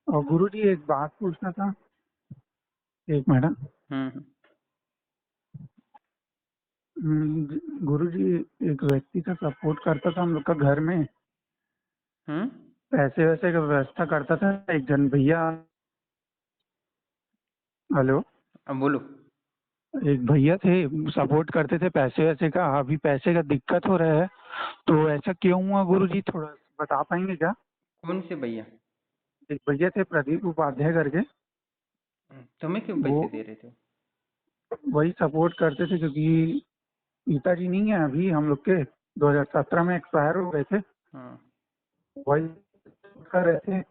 और गुरुजी एक बात पूछना था। एक मिनट। हम्म। गुरुजी, एक व्यक्ति का सपोर्ट करता था हम लोग का घर में। हम्म। पैसे वैसे का व्यवस्था करता था एक जन भैया। हेलो। अब बोलो। एक भैया थे, सपोर्ट करते थे पैसे वैसे का। अभी पैसे का दिक्कत हो रहा है, तो ऐसा क्यों हुआ गुरुजी, थोड़ा बता पाएंगे क्या? कौन से भैया? एक भैया थे प्रदीप उपाध्याय करके। तुम्हें क्यों वो पैसे दे रहे थे? वही सपोर्ट करते थे, क्योंकि पिताजी नहीं है अभी हम लोग के, 2017 में एक्सपायर हो गए थे। हाँ। वही कर रहे थे।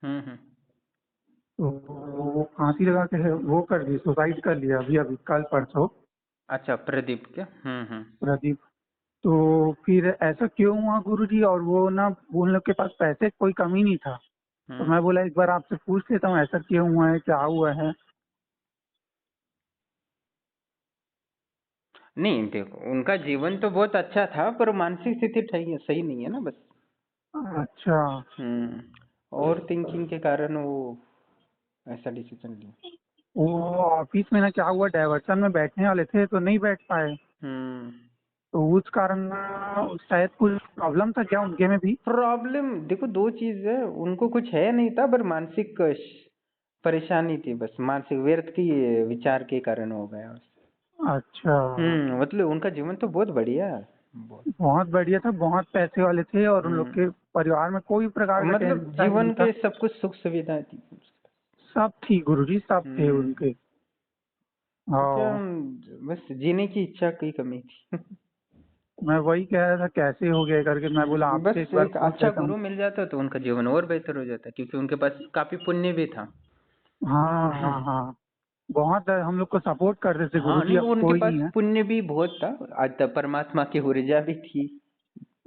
हम्म। तो वो फांसी लगा के वो कर दी, सुसाइड कर लिया अभी अभी कल परसों। अच्छा, प्रदीप क्या? हम्म। प्रदीप। तो फिर ऐसा क्यों हुआ गुरुजी? और वो ना, उन लोग के पास पैसे की कोई कमी नहीं था। तो हम्म। मैं बोला एक बार आपसे पूछ लेता हूँ, ऐसा क्यों हुआ है, क्या हुआ है? नहीं, देखो, उनका जीवन तो बहुत अच्छा था, पर मानसिक स्थिति सही नहीं है ना, बस। अच्छा। और थिंकिंग के कारण वो ऐसा डिसीजन लिया। वो ऑफिस में ना क्या हुआ, डाइवर्सन में बैठने वाले थे तो नहीं बैठ पाए। हम्म। तो उस कारण ना शायद कुछ प्रॉब्लम था क्या उनके में भी? प्रॉब्लम देखो, दो चीज है, उनको कुछ है नहीं था, पर मानसिक परेशानी थी, बस मानसिक व्यर्थ की विचार के कारण हो गया बस। अच्छा। मतलब उनका जीवन तो बहुत बढ़िया है, बहुत। बहुत बढ़िया था, बहुत पैसे वाले थे, और उन लोग हम्म। के परिवार में कोई प्रकार का मतलब टेंशन नहीं जीवन था। के सब कुछ सुख सुविधाएं थी। सब थी गुरुजी, सब थे हम्म। उनके। क्या, हाँ। बस जीने की इच्छा की कमी थी। मैं वही कह रहा था कैसे हो गया करके, मैं बोला आपसे एक बस बार एक पूछ अच्छा लेता हूँ। गुरु मिल जाता तो उनका जीवन और बेहतर हो जाता, क्योंकि उनके पास काफी पुण्य भी था। हाँ हाँ हाँ। बहुत हम लोग को सपोर्ट करते थे हाँ, गुरुजी, नहीं, अब वो उनके कोई पास नहीं है। पुण्य भी बहुत था। आज तक परमात्मा की ऊर्जा भी थी।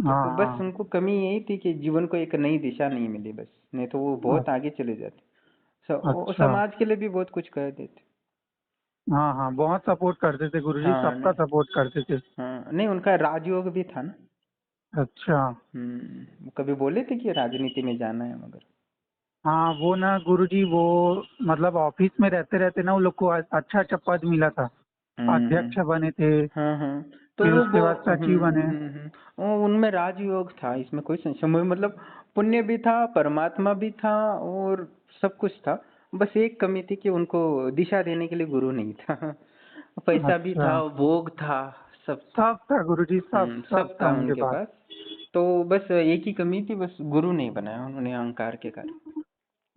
हाँ तो बस हाँ। उनको कमी यही थी कि जीवन को एक नई दिशा नहीं मिली, बस। नहीं तो वो बहुत आगे चले जाते। वो अच्छा। समाज के लिए भी बहुत कुछ कर देते। हाँ हाँ, बहुत सपोर्ट करते थे गुरुजी, हाँ, सबका नहीं। सपोर्ट करते थे। हाँ, नहीं, उनका राजयोग भी था ना। अच्छा। वो कभी बोले थे कि राजनीति में जाना है, मगर। हाँ वो ना गुरुजी, वो मतलब ऑफिस में रहते रहते ना, वो लोग को अच्छा अच्छा पद मिला था। हम्म। अध्यक्ष बने थे, हाँ, हाँ। तो फिर वो उसके बाद सचिव बने। उनमें राजयोग था, इसमें कोई संशय मतलब पुण्य भी था, परमात्मा भी था, और सब कुछ था। बस एक कमी थी कि उनको दिशा देने के लिए गुरु नहीं था। पैसा भी अच्छा। था, भोग था, सब था। सब था गुरुजी, सब सब सब था था उनके उनके पास। पास। तो बस एक ही कमी थी, बस गुरु नहीं बनाया उन्होंने, अहंकार के कारण।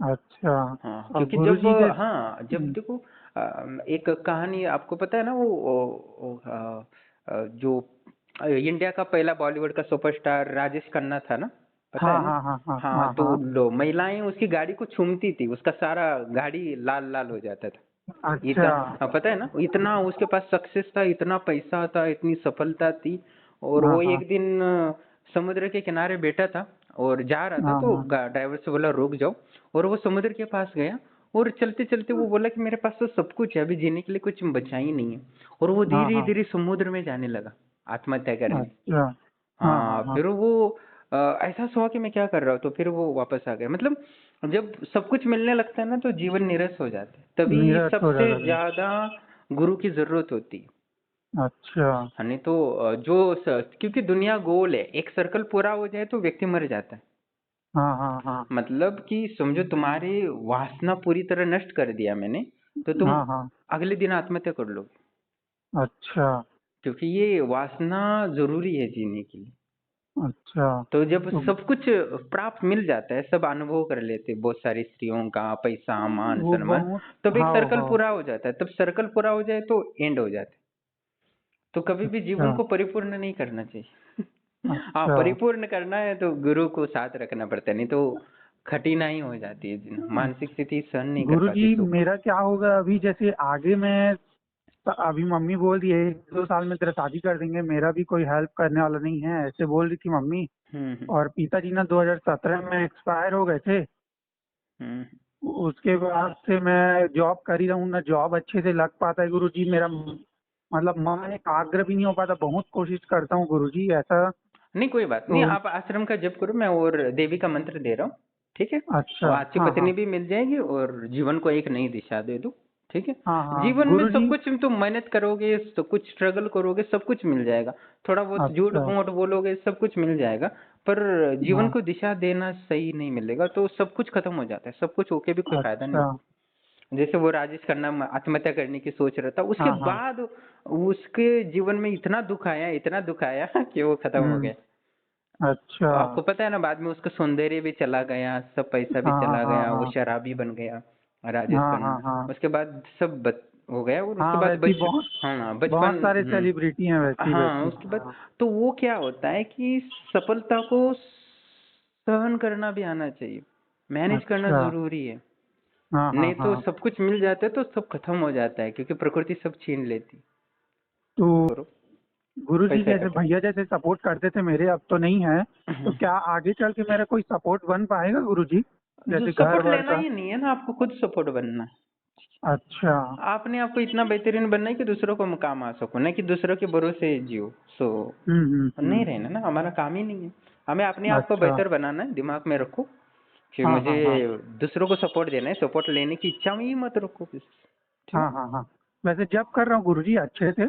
अच्छा। हाँ, और क्योंकि जब गुरुजी के हाँ, जब देखो, एक कहानी आपको पता है ना, जो इंडिया का पहला बॉलीवुड का सुपरस्टार राजेश खन्ना था ना, पता है हाँ ना? हाँ हाँ हाँ हाँ, हाँ तो हाँ। महिलाएं उसकी गाड़ी को छूमती थी, उसका सारा गाड़ी लाल लाल हो जाता था। अच्छा। हाँ, पता है ना, इतना उसके पास सक्सेस था, इतना पैसा था, इतनी सफलता थी। और हाँ वो हाँ एक दिन समुद्र के किनारे बैठा था और जा रहा था, हाँ तो हाँ ड्राइवर से बोला रुक जाओ। और वो समुद्र के पास गया, और चलते चलते वो बोला कि मेरे पास तो सब कुछ है, अभी जीने के लिए कुछ बचा ही नहीं है। और वो हाँ धीरे हाँ। धीरे समुद्र में जाने लगा, आत्महत्या करने। अच्छा। हाँ हाँ हाँ, हाँ। फिर वो ऐसा हुआ कि मैं क्या कर रहा हूँ, तो फिर वो वापस आ गया। मतलब जब सब कुछ मिलने लगता है ना, तो जीवन निरस हो जाता है, तभी नीरस हो सबसे जाता था। ज्यादा गुरु की जरूरत होती है। अच्छा। हाँ, नहीं तो क्योंकि दुनिया गोल है, एक सर्कल पूरा हो जाए तो व्यक्ति मर जाता है। हाँ हाँ हाँ मतलब कि समझो, तुम्हारी वासना पूरी तरह नष्ट कर दिया मैंने, तो तुम हाँ हाँ। अगले दिन आत्महत्या कर लोगे। अच्छा। क्योंकि ये वासना जरूरी है जीने के लिए। अच्छा। तो जब तो सब कुछ प्राप्त मिल जाता है, सब अनुभव कर लेते हैं, बहुत सारी स्त्रियों का, पैसा, मान वो सम्मान, बहुत। तब एक हाँ सर्कल हाँ। पूरा हो जाता है। तब सर्कल पूरा हो जाए तो एंड हो जाता है। तो कभी भी अच्छा। जीवन को परिपूर्ण नहीं करना चाहिए। हाँ, अच्छा। परिपूर्ण करना है तो गुरु को साथ रखना पड़ता है, नहीं तो कठिनाई हो जाती है, मानसिक स्थिति सहन नहीं कर पाती गुरुजी, सुख। मेरा क्या होगा अभी, जैसे आगे मैं, अभी मम्मी बोल रही है 2 साल में तेरा शादी कर देंगे, मेरा भी कोई हेल्प करने वाला नहीं है, ऐसे बोल रही थी मम्मी। हम्म। और पिताजी ना 2017 में एक्सपायर हो गए थे। हम्म। उसके बाद से मैं जॉब कर ही रहा हूँ ना, जॉब अच्छे से लग पाता है गुरुजी। मेरा मतलब मन एकाग्र भी नहीं हो पाता, बहुत कोशिश करता हूँ गुरुजी ऐसा। नहीं, कोई बात नहीं, तो आप आश्रम का जप करो, मैं और देवी का मंत्र दे रहा हूँ। ठीक है, अच्छा। और अच्छी हाँ पत्नी हाँ भी मिल जाएगी और जीवन को एक नई दिशा दे दूँ, ठीक है। हाँ हाँ जीवन में सब गुरुजी। कुछ तुम मेहनत करोगे, सब कुछ स्ट्रगल करोगे, सब कुछ मिल जाएगा। थोड़ा बहुत झूठ अच्छा। मूठ बोलोगे, सब कुछ मिल जाएगा। पर जीवन हाँ। को दिशा देना सही नहीं मिलेगा तो सब कुछ खत्म हो जाता है, सब कुछ होके भी कोई फायदा नहीं। अच्छा। जैसे वो राजेश खन्ना आत्महत्या करने की सोच रहा था, उसके हाँ हाँ। बाद उसके जीवन में इतना दुख आया, इतना दुख आया कि वो खत्म हो हम्म। गया। अच्छा। और आपको पता है ना, बाद में उसका सौंदर्य भी चला गया, सब पैसा भी हाँ हाँ चला हाँ गया, वो हाँ शराबी बन गया राजेश हाँ हाँ खन्ना। हाँ उसके बाद सब हो गया, और उसके हाँ बाद वैसे ही बहुत हाँ बहुत बचपन। सारे सेलिब्रिटी हैं वैसे ही हाँ, वैसे ही। उसके बाद हाँ तो वो क्या होता है कि सफलता को सहन करना भी आना चाहिए, मैनेज करना अच्छा। जरूरी है। हाँ हाँ नहीं तो हाँ। सब कुछ मिल जाता है तो सब खत्म हो जाता है, क्योंकि प्रकृति सब छीन लेती। तो करो गुरुजी पैसा जैसे इकट्ठा। भैया जैसे सपोर्ट करते थे मेरे, अब तो नहीं है, तो क्या आगे चल के मेरा कोई सपोर्ट बन पाएगा गुरुजी, जो जैसे घर सपोर्ट वर लेना का? ही नहीं है ना, आपको खुद सपोर्ट बनना है। अच्छा। आपने आपको इतना बेहतरीन बनना है कि दूसरों को काम आ सको, नहीं कि दूसरों के भरोसे जियो। सो नहीं हम्म। रहना ना, हमारा काम ही नहीं है। हमें अपने आप को अच्छा। बेहतर बनाना है, दिमाग में रखो कि हाँ मुझे हाँ हाँ दूसरों को सपोर्ट देना है, सपोर्ट लेने की इच्छा में ही मत रखो किसी से, ठीक है। हाँ हाँ हाँ। वैसे जब कर रहा हूँ गुरुजी अच्छे से,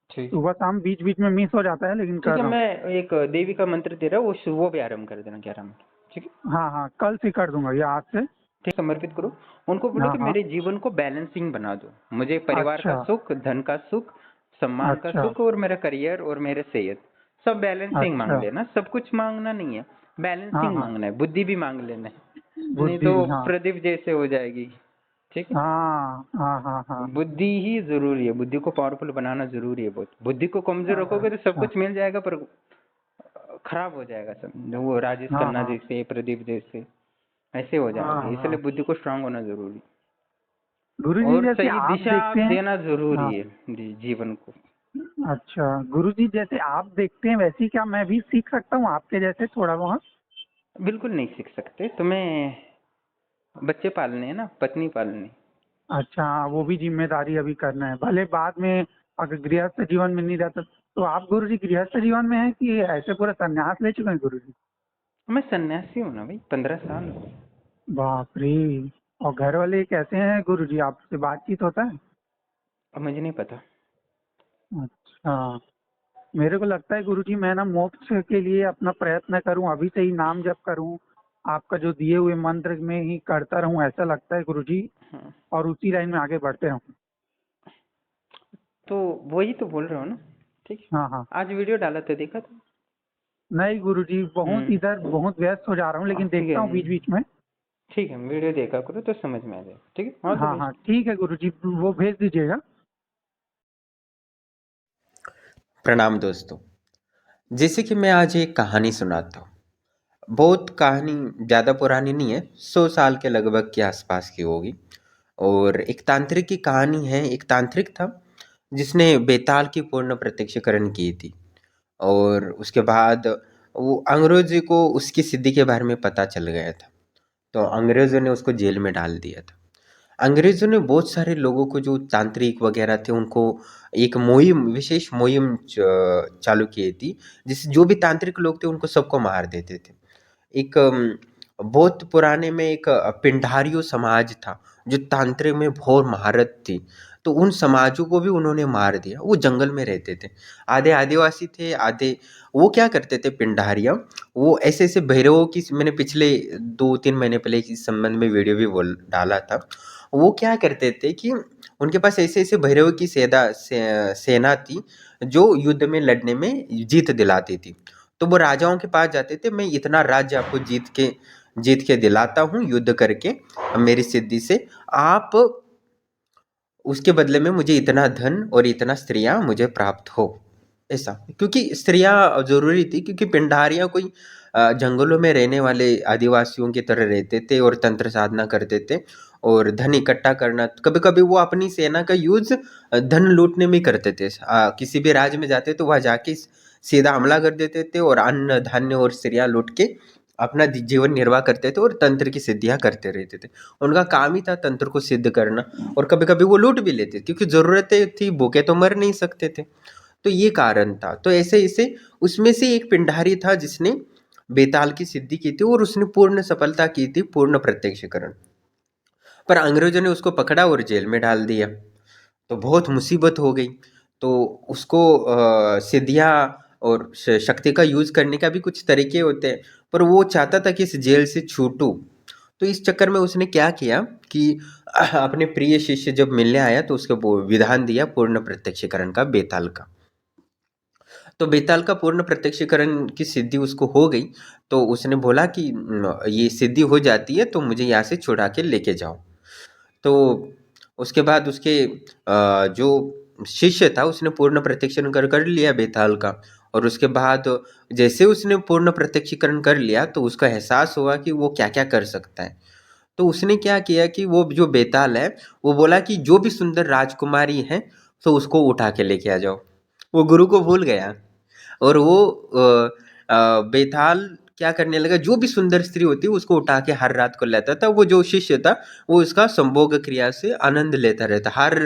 ठीक सुबह शाम बीच बीच में मिस हो जाता है लेकिन ठीक कर है, रहा हूँ। मैं एक देवी का मंत्र दे रहा हूँ, वो भी आरंभ कर देना 11 मिनट, ठीक है। हाँ हाँ कल से कर दूंगा ये आज से। ठीक, समर्पित करो। उनको बोलो हाँ कि हाँ। मेरे जीवन को बैलेंसिंग बना दो, मुझे परिवार का अच्छा। सुख, धन का सुख, सम्मान का अच्छा। सुख, और मेरा करियर और मेरे सेहत, सब बैलेंसिंग मांग अच्छा। लेना। सब कुछ मांगना नहीं है, हाँ बैलेंसिंग हाँ मांगना है, बुद्धि भी मांग लेना है, नहीं बुद्धि तो भी हाँ। प्रदीप जैसे हो जाएगी, ठीक है। हाँ हाँ हाँ हाँ। बुद्धि ही जरूरी है, बुद्धि को पावरफुल बनाना जरूरी है बहुत। बुद्धि को कमजोर रखोगे तो सब अच्छा। कुछ मिल जाएगा, पर खराब हो जाएगा सब। वो राजेश हाँ खन्ना हाँ जैसे, प्रदीप जैसे ऐसे हो हाँ जाओगे, इसलिए हाँ। बुद्धि को स्ट्रांग होना जरूरी। गुरुजी और जैसे सही आप दिशा देखते हैं। देना हाँ। जरूरी है जीवन को। अच्छा गुरुजी जैसे आप देखते हैं वैसे ही क्या मैं भी सीख सकता हूँ आपके जैसे थोड़ा बहुत? बिल्कुल नहीं सीख सकते, तुम्हें बच्चे पालने हैं ना, पत्नी पालनी। अच्छा हाँ, वो भी जिम्मेदारी अभी करना है, भले बाद में अगर गृहस्थ जीवन में नहीं रहता। तो आप गुरुजी गृहस्थ जीवन में हैं कि ऐसे पूरा संन्यास ले चुके हैं गुरुजी? मैं सन्यासी हूँ ना भाई, 15 साल। बाप रे। और घर वाले कैसे हैं गुरुजी, आपसे बातचीत होता है? अब मुझे नहीं पता। अच्छा। मेरे को लगता है गुरुजी मैं ना मोक्ष के लिए अपना प्रयत्न करूं, अभी से ही नाम जप करूं, आपका जो दिए हुए मंत्र में ही करता रहूं, ऐसा लगता है गुरुजी, हाँ, और उसी लाइन में आगे बढ़ते रहूं। तो वही तो बोल रहा हूँ ना, ठीक है। हाँ हाँ। आज वीडियो डाला था, देखा था। नहीं गुरुजी बहुत इधर बहुत व्यस्त हो जा रहा हूँ, लेकिन ठीक देखता है, हूँ बीच बीच में। ठीक है, वीडियो देखा करो तो समझ में आ जाएगा, ठीक है। ऑल द हाँ हाँ बेस्ट। ठीक है गुरुजी, वो भेज दीजिएगा। प्रणाम दोस्तों। जैसे कि मैं आज एक कहानी सुनाता हूँ। बहुत कहानी ज़्यादा पुरानी नहीं है, 100 साल के लगभग के आसपास की होगी। और एक तांत्रिक की कहानी है। एक तांत्रिक था जिसने बेताल की पूर्ण प्रत्यक्षीकरण की थी। और उसके बाद वो अंग्रेजी को उसकी सिद्धि के बारे में पता चल गया था, तो अंग्रेज़ों ने उसको जेल में डाल दिया था। अंग्रेज़ों ने बहुत सारे लोगों को, जो तांत्रिक वगैरह थे, उनको एक मुहिम, विशेष मुहिम चालू की थी, जिस जो भी तांत्रिक लोग थे उनको सबको मार देते थे। एक बहुत पुराने में एक पिंडारियों समाज था जो तांत्रिक में बहुत महारत थी, तो उन समाजों को भी उन्होंने मार दिया। वो जंगल में रहते थे, आधे आदिवासी थे, आधे। वो क्या करते थे पिंडारिया, वो ऐसे ऐसे भैरवों की, मैंने पिछले 2-3 महीने पहले इस संबंध में वीडियो भी बोल डाला था। वो क्या करते थे कि उनके पास ऐसे ऐसे भैरव की सेना थी जो युद्ध में लड़ने में जीत दिलाती थी। तो वो राजाओं के पास जाते थे, मैं इतना राज्य आपको जीत के दिलाता हूँ युद्ध करके, मेरी सिद्धि से। आप उसके बदले में मुझे इतना धन और इतना स्त्रियां मुझे प्राप्त हो, ऐसा। क्योंकि स्त्रियां जरूरी थी, क्योंकि पिंडारियां कोई जंगलों में रहने वाले आदिवासियों की तरह रहते थे और तंत्र साधना करते थे। और धन इकट्ठा करना, कभी कभी वो अपनी सेना का यूज धन लूटने में करते थे। किसी भी राज्य में जाते तो वहां जाके सीधा हमला कर देते थे और अन्न धान्य और स्त्रियां लूट के अपना जीवन निर्वाह करते थे और तंत्र की सिद्धियां करते रहते थे। उनका काम ही था तंत्र को सिद्ध करना। और कभी कभी वो लूट भी लेते, क्योंकि जरूरतें थी, भूखे तो मर नहीं सकते थे। तो ये कारण था। तो ऐसे ऐसे उसमें से एक पिंडारी था जिसने बेताल की सिद्धि की थी और उसने पूर्ण सफलता की थी, पूर्ण प्रत्यक्षीकरण। पर अंग्रेजों ने उसको पकड़ा और जेल में डाल दिया। तो बहुत मुसीबत हो गई। तो उसको सिद्धियाँ और शक्ति का यूज करने का भी कुछ तरीके होते हैं, पर वो चाहता था कि इस जेल से छूटूं। तो इस चक्कर में उसने क्या किया कि अपने प्रिय शिष्य जब मिलने आया तो उसको वो विधान दिया पूर्ण प्रत्यक्षीकरण का, बेताल का। तो बेताल का पूर्ण प्रत्यक्षीकरण की सिद्धि उसको हो गई। तो उसने बोला कि ये सिद्धि हो जाती है तो मुझे यहाँ से छुड़ा के लेके जाओ। तो उसके बाद उसके जो शिष्य था उसने पूर्ण प्रत्यक्षीकरण कर लिया बेताल का। और उसके बाद जैसे उसने पूर्ण प्रत्यक्षीकरण कर लिया तो उसका एहसास हुआ कि वो क्या क्या कर सकता है। तो उसने क्या किया कि वो जो बेताल है वो बोला कि जो भी सुंदर राजकुमारी है तो उसको उठा के लेके आ जाओ। वो गुरु को भूल गया और वो बेताल क्या करने लगा, जो भी सुंदर स्त्री होती उसको उठा के हर रात को लेता था। वो जो शिष्य था वो उसका संभोग क्रिया से आनंद लेता रहता हर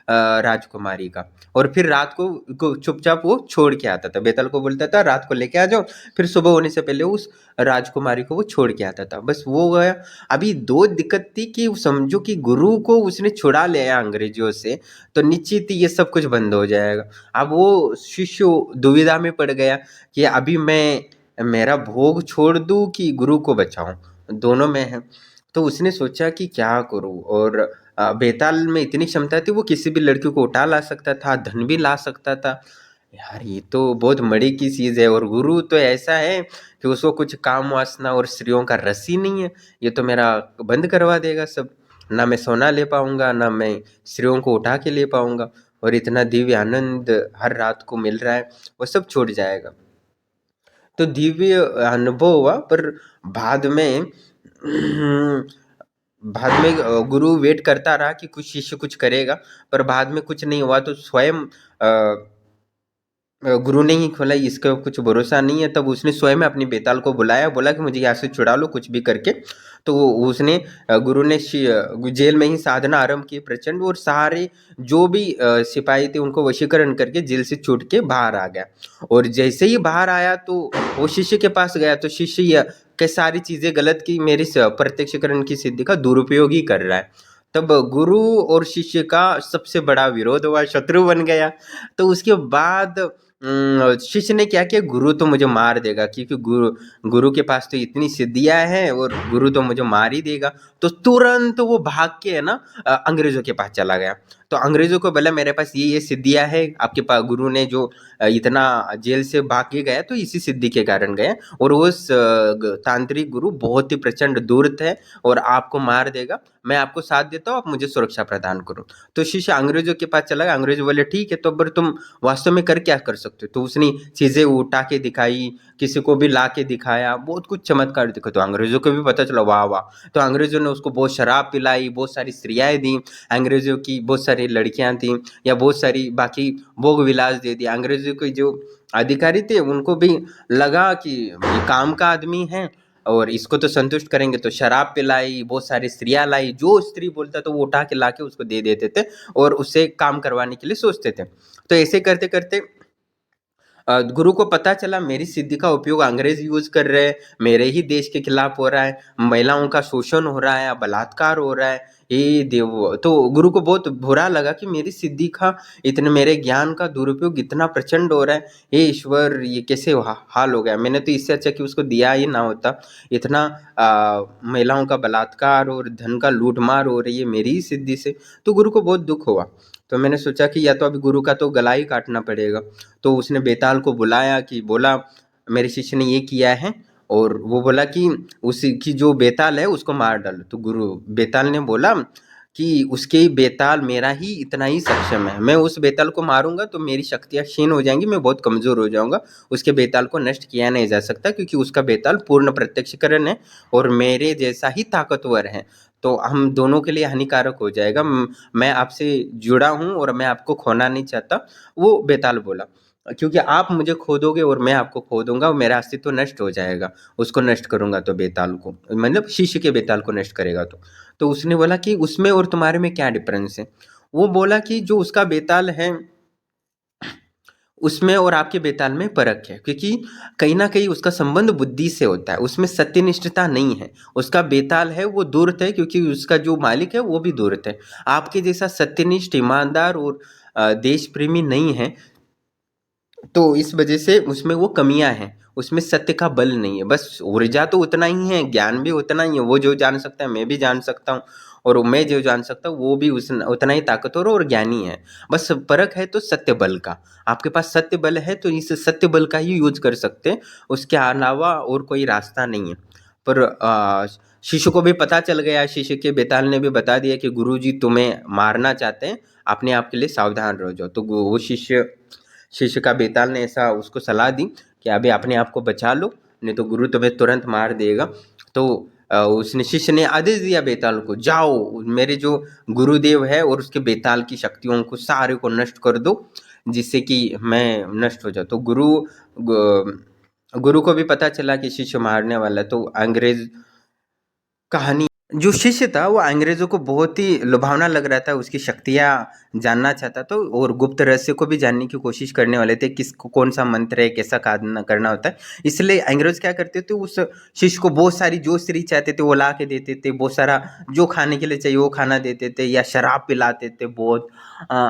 राजकुमारी का। और फिर रात को चुपचाप वो छोड़ के आता था, बेताल को बोलता था रात को लेके आ जाओ, फिर सुबह होने से पहले उस राजकुमारी को वो छोड़ के आता था। बस वो गया। अभी दो दिक्कत थी कि समझो कि गुरु को उसने छुड़ा लिया अंग्रेजों से, तो निश्चित ही ये सब कुछ बंद हो जाएगा। अब वो शिष्य दुविधा में पड़ गया कि अभी मैं मेरा भोग छोड़ दूं कि गुरु को बचाऊं, दोनों में है। तो उसने सोचा कि क्या करूं। और बेताल में इतनी क्षमता थी वो किसी भी लड़की को उठा ला सकता था, धन भी ला सकता था। यार ये तो बहुत मड़ी की चीज है। और गुरु तो ऐसा है कि उसको कुछ काम वासना और स्त्रियों का रस ही नहीं है, ये तो मेरा बंद करवा देगा सब। ना मैं सोना ले पाऊंगा, ना मैं स्त्रियों को उठा के ले पाऊंगा, और इतना दिव्य आनंद हर रात को मिल रहा है वो सब छूट जाएगा। तो दिव्य अनुभव हुआ। पर बाद में गुरु वेट करता रहा कि कुछ शिष्य कुछ करेगा, पर बाद में कुछ नहीं हुआ। तो स्वयं गुरु ने ही खोला, इसका कुछ भरोसा नहीं है। तब उसने स्वयं अपनी बेताल को बुलाया, बोला कि मुझे यहाँ से छुड़ा लो कुछ भी करके। तो उसने गुरु ने जेल में ही साधना आरंभ की प्रचंड, और सारे जो भी सिपाही थे उनको वशीकरण करके जेल से छूट के बाहर आ गया। और जैसे ही बाहर आया तो वो शिष्य के पास गया, तो शिष्य के सारी चीजें गलत की, मेरी प्रत्यक्षीकरण की सिद्धि का दुरुपयोग ही कर रहा है। तब गुरु और शिष्य का सबसे बड़ा विरोध हुआ, शत्रु बन गया। तो उसके बाद शिष्य ने क्या किया, गुरु तो मुझे मार देगा, क्योंकि गुरु के पास तो इतनी सिद्धियां हैं और गुरु तो मुझे मार ही देगा। तो तुरंत वो भाग के है ना अंग्रेजों के पास चला गया। तो अंग्रेजों को बोला मेरे पास ये सिद्धियां है, आपके पास गुरु ने जो इतना जेल से भाग के गया तो इसी सिद्धि के कारण गया, और वो तांत्रिक गुरु बहुत ही प्रचंड दूर है और आपको मार देगा। मैं आपको साथ देता हूँ, आप मुझे सुरक्षा प्रदान करो। तो शिष्य अंग्रेजों के पास चला गया। अंग्रेज बोले ठीक है, तो पर तुम वास्तव में कर क्या कर सकते हो। तो उसने चीजें उठा के दिखाई, किसी को भी ला के दिखाया, बहुत कुछ चमत्कार दिखा। तो अंग्रेजों को भी पता चला, वाह वाह। तो अंग्रेजों ने उसको बहुत शराब पिलाई, बहुत सारी स्त्रियाएं दी, अंग्रेजों की बहुत सारी लड़कियां थी, या बहुत सारी बाकी भोग विलास दे दिया। अंग्रेजों के जो अधिकारी थे उनको भी लगा कि ये काम का आदमी है और इसको तो संतुष्ट करेंगे, तो शराब पिलाई, बहुत सारी स्त्रियां लाई, जो स्त्री बोलता तो वो उठा के ला के उसको दे देते थे और उससे काम करवाने के लिए सोचते थे। तो ऐसे करते करते गुरु को पता चला मेरी सिद्धि का उपयोग अंग्रेज यूज कर रहे हैं, मेरे ही देश के खिलाफ हो रहा है, महिलाओं का शोषण हो रहा है, बलात्कार हो रहा है। ये देव, तो गुरु को बहुत बुरा लगा कि मेरी सिद्धि का, इतने मेरे ज्ञान का दुरुपयोग इतना प्रचंड हो रहा है। हे ईश्वर, ये कैसे हाल हो गया। मैंने तो इससे अच्छा कि उसको दिया ही ना होता। इतना महिलाओं का बलात्कार और धन का लूटमार हो रही है मेरी ही सिद्धि से। तो गुरु को बहुत दुख हुआ। तो मैंने सोचा कि या तो अभी गुरु का तो गला ही काटना पड़ेगा। तो उसने बेताल को बुलाया कि बोला मेरे शिष्य ने ये किया है, और वो बोला कि उसकी जो बेताल है उसको मार डालो। तो गुरु बेताल ने बोला कि उसके बेताल मेरा ही इतना ही सक्षम है, मैं उस बेताल को मारूंगा तो मेरी शक्तियां क्षीण हो जाएंगी, मैं बहुत कमजोर हो जाऊंगा। उसके बेताल को नष्ट किया नहीं जा सकता, क्योंकि उसका बेताल पूर्ण प्रत्यक्षीकरण है और मेरे जैसा ही ताकतवर है। तो हम दोनों के लिए हानिकारक हो जाएगा। मैं आपसे जुड़ा हूँ और मैं आपको खोना नहीं चाहता, वो बेताल बोला। क्योंकि आप मुझे खो दोगे और मैं आपको खो दूंगा, मेरा अस्तित्व नष्ट हो जाएगा। उसको नष्ट करूंगा तो बेताल को, मतलब शिष्य के बेताल को नष्ट करेगा तो उसने बोला कि उसमें और तुम्हारे में क्या डिफरेंस है। वो बोला कि जो उसका बेताल है उसमें और आपके बेताल में फ़र्क है, क्योंकि कहीं न कहीं उसका संबंध बुद्धि से होता है, उसमें सत्यनिष्ठता नहीं है। उसका बेताल है वो धूर्त है, क्योंकि उसका जो मालिक है वो भी धूर्त है। आपके जैसा सत्यनिष्ठ, ईमानदार और देश प्रेमी नहीं है, तो इस वजह से उसमें वो कमियां हैं, उसमें सत्य का बल नहीं है। बस ऊर्जा तो उतना ही है, ज्ञान भी उतना ही है, वो जो जान सकता है मैं भी जान सकता हूँ, और मैं जो जान सकता हूँ वो भी उतना ही ताकतवर और ज्ञानी है। बस फर्क है तो सत्य बल का। आपके पास सत्य बल है तो इस सत्य बल का ही यूज कर सकते हैं, उसके अलावा और कोई रास्ता नहीं है। पर शिष्य को भी पता चल गया, शिष्य के बेताल ने भी बता दिया कि गुरुजी तुम्हें मारना चाहते हैं, अपने आप के लिए सावधान रह जाओ। तो वो शिष्य का बेताल ने ऐसा उसको सलाह दी कि अभी अपने आप को बचा लो, नहीं तो गुरु तुम्हें तुरंत मार देगा। तो उसने शिष्य ने आदेश दिया बेताल को, जाओ मेरे जो गुरुदेव है और उसके बेताल की शक्तियों को सारे को नष्ट कर दो, जिससे कि मैं नष्ट हो जाऊँ। तो गुरु को भी पता चला कि शिष्य मारने वाला है, तो अंग्रेज कहानी जो शिष्य था वो अंग्रेजों को बहुत ही लुभावना लग रहा था, उसकी शक्तियाँ जानना चाहता था और गुप्त रहस्य को भी जानने की कोशिश करने वाले थे, किसको कौन सा मंत्र है, कैसा साधना करना होता है। इसलिए अंग्रेज क्या करते थे, उस शिष्य को बहुत सारी जो स्त्री चाहते थे वो ला के देते थे, बहुत सारा जो खाने के लिए चाहिए वो खाना देते थे, या शराब पिलाते थे बहुत।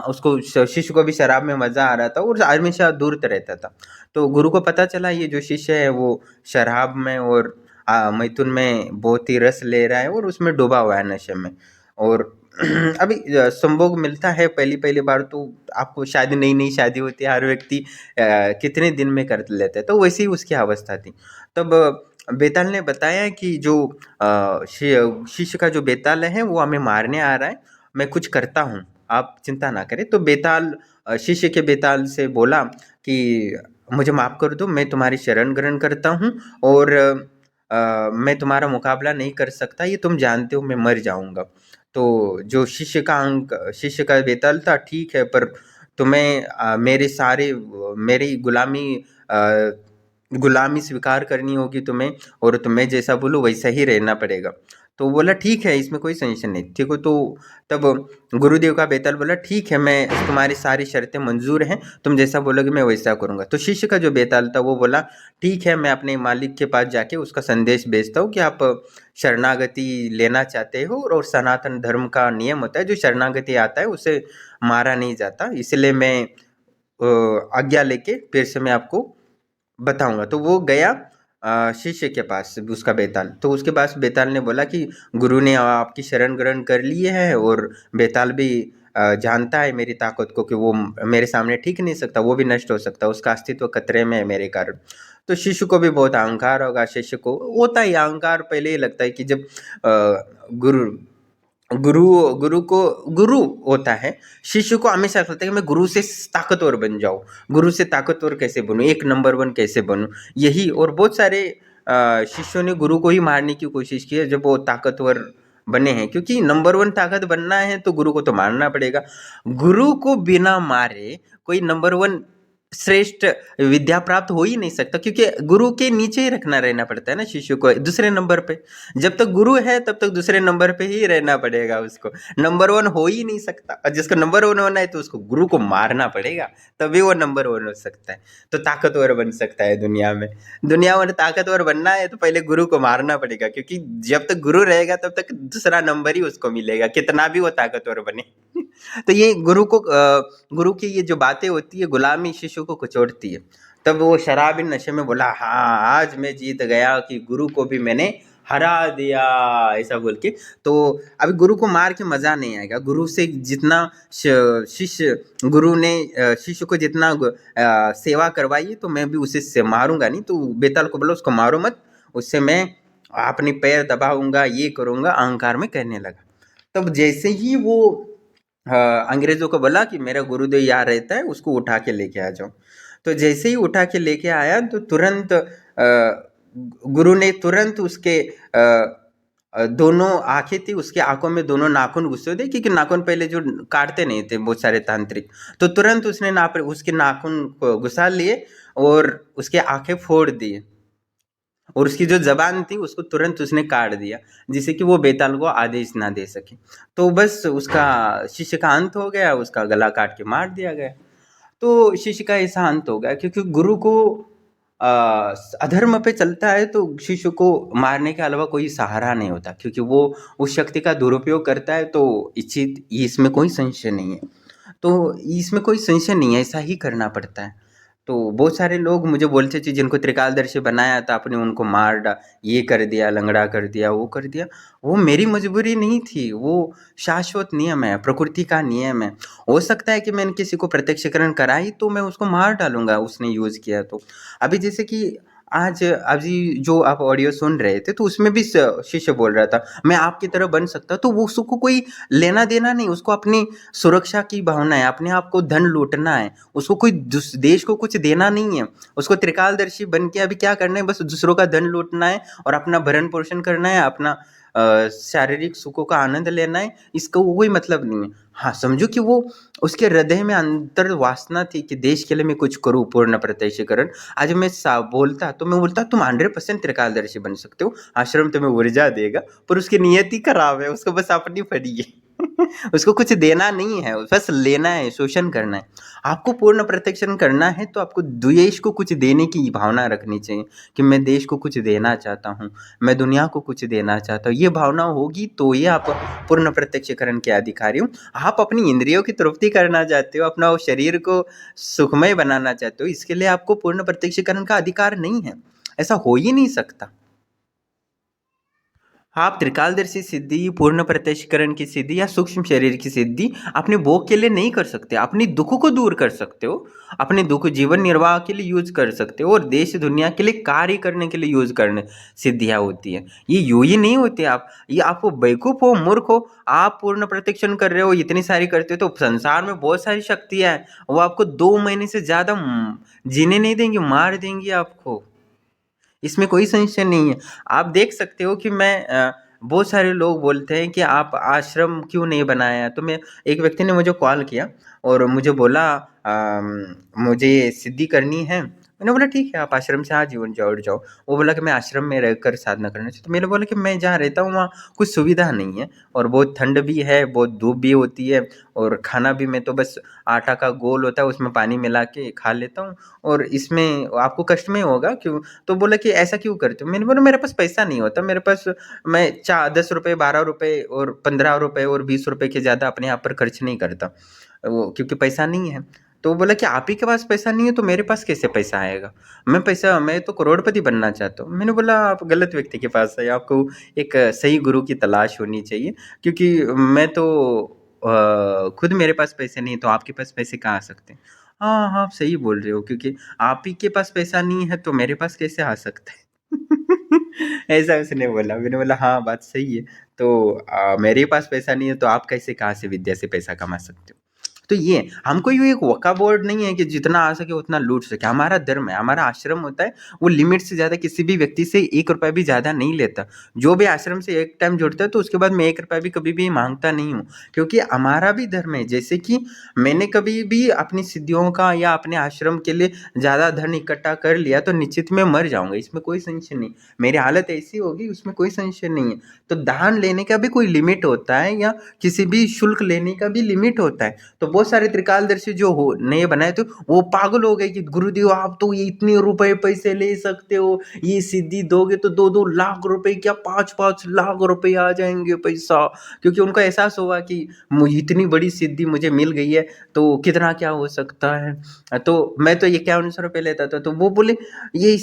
उसको शिष्य को भी शराब में मजा आ रहा था और हमेशा दूर रहता था। तो गुरु को पता चला ये जो शिष्य है वो शराब में और मैथुन में बहुत ही रस ले रहा है और उसमें डूबा हुआ है नशे में। और अभी संभोग मिलता है पहली पहली बार, तो आपको शायद नई नई शादी होती है, हर व्यक्ति कितने दिन में कर लेता है, तो वैसी ही उसकी अवस्था थी। तब बेताल ने बताया कि जो शिष्य का जो बेताल है वो हमें मारने आ रहा है, मैं कुछ करता हूँ, आप चिंता ना करें। तो बेताल शिष्य के बेताल से बोला कि मुझे माफ़ कर दो, मैं तुम्हारी शरण ग्रहण करता हूँ और मैं तुम्हारा मुकाबला नहीं कर सकता, ये तुम जानते हो मैं मर जाऊंगा। तो जो शिष्य का बेताल था, ठीक है, पर तुम्हें मेरी गुलामी स्वीकार करनी होगी तुम्हें, और तुम्हें जैसा बोलूँ वैसा ही रहना पड़ेगा। तो बोला ठीक है, इसमें कोई टेंशन नहीं, ठीक हो। तो तब गुरुदेव का बेताल बोला ठीक है, मैं तुम्हारी सारी शर्तें मंजूर हैं, तुम जैसा बोलोगे मैं वैसा करूँगा। तो शिष्य का जो बेताल था वो बोला ठीक है, मैं अपने मालिक के पास जाके उसका संदेश भेजता हूँ कि आप शरणागति लेना चाहते हो, और सनातन धर्म का नियम होता है जो शरणागति आता है उसे मारा नहीं जाता, इसलिए मैं आज्ञा लेके फिर से मैं आपको बताऊंगा। तो वो गया शिष्य के पास, उसका बेताल। तो उसके पास बेताल ने बोला कि गुरु ने आपकी शरण ग्रहण कर लिए है, और बेताल भी जानता है मेरी ताकत को कि वो मेरे सामने टिक नहीं सकता, वो भी नष्ट हो सकता, उसका अस्तित्व खतरे में है मेरे कारण। तो शिष्य को भी बहुत अहंकार होगा, शिष्य को होता ही अहंकार पहले ही लगता है कि जब गुरु गुरु गुरु को गुरु होता है, शिष्य को हमेशा लगता है कि मैं गुरु से ताकतवर बन जाऊं, गुरु से ताकतवर कैसे बनूं, एक नंबर वन कैसे बनूं। यही और बहुत सारे शिष्यों ने गुरु को ही मारने की कोशिश की है जब वो ताकतवर बने हैं, क्योंकि नंबर वन ताकत बनना है तो गुरु को तो मारना पड़ेगा। गुरु को बिना मारे कोई नंबर वन श्रेष्ठ विद्या प्राप्त हो ही नहीं सकता, क्योंकि गुरु के नीचे ही रखना रहना पड़ता है ना शिष्य को, दूसरे नंबर पे। जब तक गुरु है तब तक दूसरे नंबर पे ही रहना पड़ेगा उसको, नंबर वन हो ही नहीं सकता। और जिसको नंबर वन होना है तो उसको गुरु को मारना पड़ेगा, तभी वो नंबर वन हो सकता है, तो ताकतवर बन सकता है दुनिया में। दुनिया में ताकतवर बनना है तो पहले गुरु को मारना पड़ेगा, क्योंकि जब तक गुरु रहेगा तब तक दूसरा नंबर ही उसको मिलेगा, कितना भी वो ताकतवर बने। तो ये गुरु की ये जो बातें होती है, गुलामी शिशु को कुचोड़ती है। तब वो शराबी नशे में बोला हाँ आज मैं जीत गया कि गुरु को भी मैंने हरा दिया, ऐसा बोल के। तो अभी गुरु को मार के मजा नहीं आएगा। गुरु से जितना शिष्य गुरु ने शिष्य को जितना सेवा करवाई है, तो मैं भी उसे से मारूंगा नहीं। तो बेताल को बोला उसको मारो मत, उससे मैं अपने पैर दबाऊंगा, ये करूंगा, अहंकार में कहने लगा। तब जैसे ही वो अंग्रेजों को बोला कि मेरा गुरुदेव यहाँ रहता है, उसको उठा के लेके आ जाओ। तो जैसे ही उठा के लेके आया तो तुरंत गुरु ने तुरंत उसके दोनों आंखें थी, उसके आंखों में दोनों नाखून घुसे थे, क्योंकि नाखून पहले जो काटते नहीं थे बहुत सारे तांत्रिक, तो तुरंत उसने उसके नाखून को घुसा लिए और उसके आंखें फोड़ दिए, और उसकी जो जबान थी उसको तुरंत उसने काट दिया, जिससे कि वो बेताल को आदेश ना दे सके। तो बस उसका शिष्य का अंत हो गया, उसका गला काट के मार दिया गया। तो शिष्य का ऐसा अंत हो गया, क्योंकि गुरु को अ, अधर्म पे चलता है तो शिष्य को मारने के अलावा कोई सहारा नहीं होता, क्योंकि वो उस शक्ति का दुरुपयोग करता है। तो इच्छित, इसमें कोई संशय नहीं है। तो इसमें कोई संशय नहीं है, ऐसा ही करना पड़ता है। तो बहुत सारे लोग मुझे बोलते थे जिनको त्रिकालदर्शी बनाया था आपने, उनको मार डा ये कर दिया, लंगड़ा कर दिया, वो कर दिया। वो मेरी मजबूरी नहीं थी, वो शाश्वत नियम है, प्रकृति का नियम है। हो सकता है कि मैंने किसी को प्रत्यक्षीकरण कराई तो मैं उसको मार डालूंगा उसने यूज किया तो। अभी जैसे कि आज अभी जो आप ऑडियो सुन रहे थे तो उसमें भी शिष्य बोल रहा था मैं आपकी तरह बन सकता, तो वो उसको कोई लेना देना नहीं, उसको अपनी सुरक्षा की भावना है, अपने आप को धन लूटना है, उसको कोई देश को कुछ देना नहीं है। उसको त्रिकालदर्शी बन के अभी क्या करना है, बस दूसरों का धन लूटना है और अपना भरण पोषण करना है, अपना शारीरिक सुखों का आनंद लेना है, इसका कोई मतलब नहीं है। हाँ, समझो कि वो उसके हृदय में अंतर वासना थी कि देश के लिए मैं कुछ करूँ, पूर्ण प्रत्यक्षीकरण। आज मैं बोलता तो मैं बोलता तुम 100% त्रिकालदर्शी बन सकते हो, आश्रम तुम्हें ऊर्जा देगा, पर उसकी नियति खराब है, उसको बस अपनी पड़ी है। उसको कुछ देना नहीं है, बस लेना है, शोषण करना है। आपको पूर्ण प्रत्यक्षण करना है तो आपको देश को कुछ देने की भावना रखनी चाहिए कि मैं देश को कुछ देना चाहता हूँ, मैं दुनिया को कुछ देना चाहता हूँ। ये भावना होगी तो ये आप पूर्ण प्रत्यक्षीकरण के अधिकारी हो। आप अपनी इंद्रियों की तृप्ति करना चाहते हो, अपना वो शरीर को सुखमय बनाना चाहते हो, इसके लिए आपको पूर्ण प्रत्यक्षीकरण का अधिकार नहीं है, ऐसा हो ही नहीं सकता। आप त्रिकालदर्शी सिद्धि, पूर्ण प्रत्यक्षीकरण की सिद्धि या सूक्ष्म शरीर की सिद्धि अपने भोग के लिए नहीं कर सकते, अपनी दुख को दूर कर सकते हो, अपने दुख जीवन निर्वाह के लिए यूज कर सकते हो, और देश दुनिया के लिए कार्य करने के लिए यूज करने सिद्धियां होती है। ये यूं ही नहीं होती। आप ये आपको बेवकूफ हो, मूर्ख हो, आप पूर्ण प्रत्यक्षण कर रहे हो, इतनी सारी करते हो, तो संसार में बहुत सारी शक्तियां हैं, वो आपको 2 महीने से ज्यादा जीने नहीं देंगी, मार देंगी आपको, इसमें कोई संशय नहीं है। आप देख सकते हो कि बहुत सारे लोग बोलते हैं कि आप आश्रम क्यों नहीं बनाया, तो मैं एक व्यक्ति ने मुझे कॉल किया और मुझे बोला मुझे सिद्धि करनी है। मैंने बोला ठीक है, आप आश्रम से आजीवन जुड़ जाओ। वो बोला कि मैं आश्रम में रहकर साधना करना चाहिए। तो मैंने बोला कि मैं जहाँ रहता हूँ वहाँ कुछ सुविधा नहीं है, और बहुत ठंड भी है, बहुत धूप भी होती है, और खाना भी मैं तो बस आटा का गोल होता है उसमें पानी मिला के खा लेता हूँ, और इसमें आपको कष्ट में होगा क्यों। तो बोला कि ऐसा क्यों करते हो। मैंने बोला मेरे पास पैसा नहीं होता, मेरे पास मैं 10 रुपये, 12 रुपये और 15 रुपये और 20 रुपये के ज़्यादा अपने आप पर खर्च नहीं करता, वो क्योंकि पैसा नहीं है। तो बोला कि आप ही के पास पैसा नहीं है तो मेरे पास कैसे पैसा आएगा, मैं तो करोड़पति बनना चाहता हूँ। मैंने बोला आप गलत व्यक्ति के पास है, आपको एक सही गुरु की तलाश होनी चाहिए, क्योंकि मैं तो खुद मेरे पास पैसे नहीं, तो आपके पास पैसे कहाँ आ सकते हैं। हाँ हाँ, आप सही बोल रहे हो, क्योंकि आप ही के पास पैसा नहीं है तो मेरे पास कैसे आ सकता है। ऐसा उसने बोला। मैंने बोला हाँ, बात सही है। तो मेरे पास पैसा नहीं है तो आप कैसे, कहाँ से विद्या से पैसा कमा सकते हो। तो ये हमको ये एक वक्का बोर्ड नहीं है कि जितना आ सके उतना लूट सके। हमारा धर्म है, हमारा आश्रम होता है, वो लिमिट से ज़्यादा किसी भी व्यक्ति से 1 रुपया भी ज़्यादा नहीं लेता। जो भी आश्रम से एक टाइम जुड़ता है तो उसके बाद मैं 1 रुपया भी कभी भी मांगता नहीं हूँ, क्योंकि हमारा भी धर्म है। जैसे कि मैंने कभी भी अपनी सिद्धियों का या अपने आश्रम के लिए ज़्यादा धन इकट्ठा कर लिया तो निश्चित मैं मर जाऊंगा, इसमें कोई संशय नहीं। मेरी हालत ऐसी होगी, उसमें कोई संशय नहीं है। तो दान लेने का भी कोई लिमिट होता है, या किसी भी शुल्क लेने का भी लिमिट होता है। तो बहुत सारे त्रिकालदर्शी जो हो नए बनाए थे वो पागल हो गए कि गुरुदेव आप तो ये इतने रुपए पैसे ले सकते हो, ये सिद्धि दोगे तो 2-2 लाख रुपए, क्या 5-5 लाख रुपए आ जाएंगे पैसा, क्योंकि उनको एहसास हुआ कि इतनी बड़ी सिद्धि मुझे मिल गई है तो कितना क्या हो सकता है। तो मैं तो 5100 रुपये लेता था, तो वो बोले ये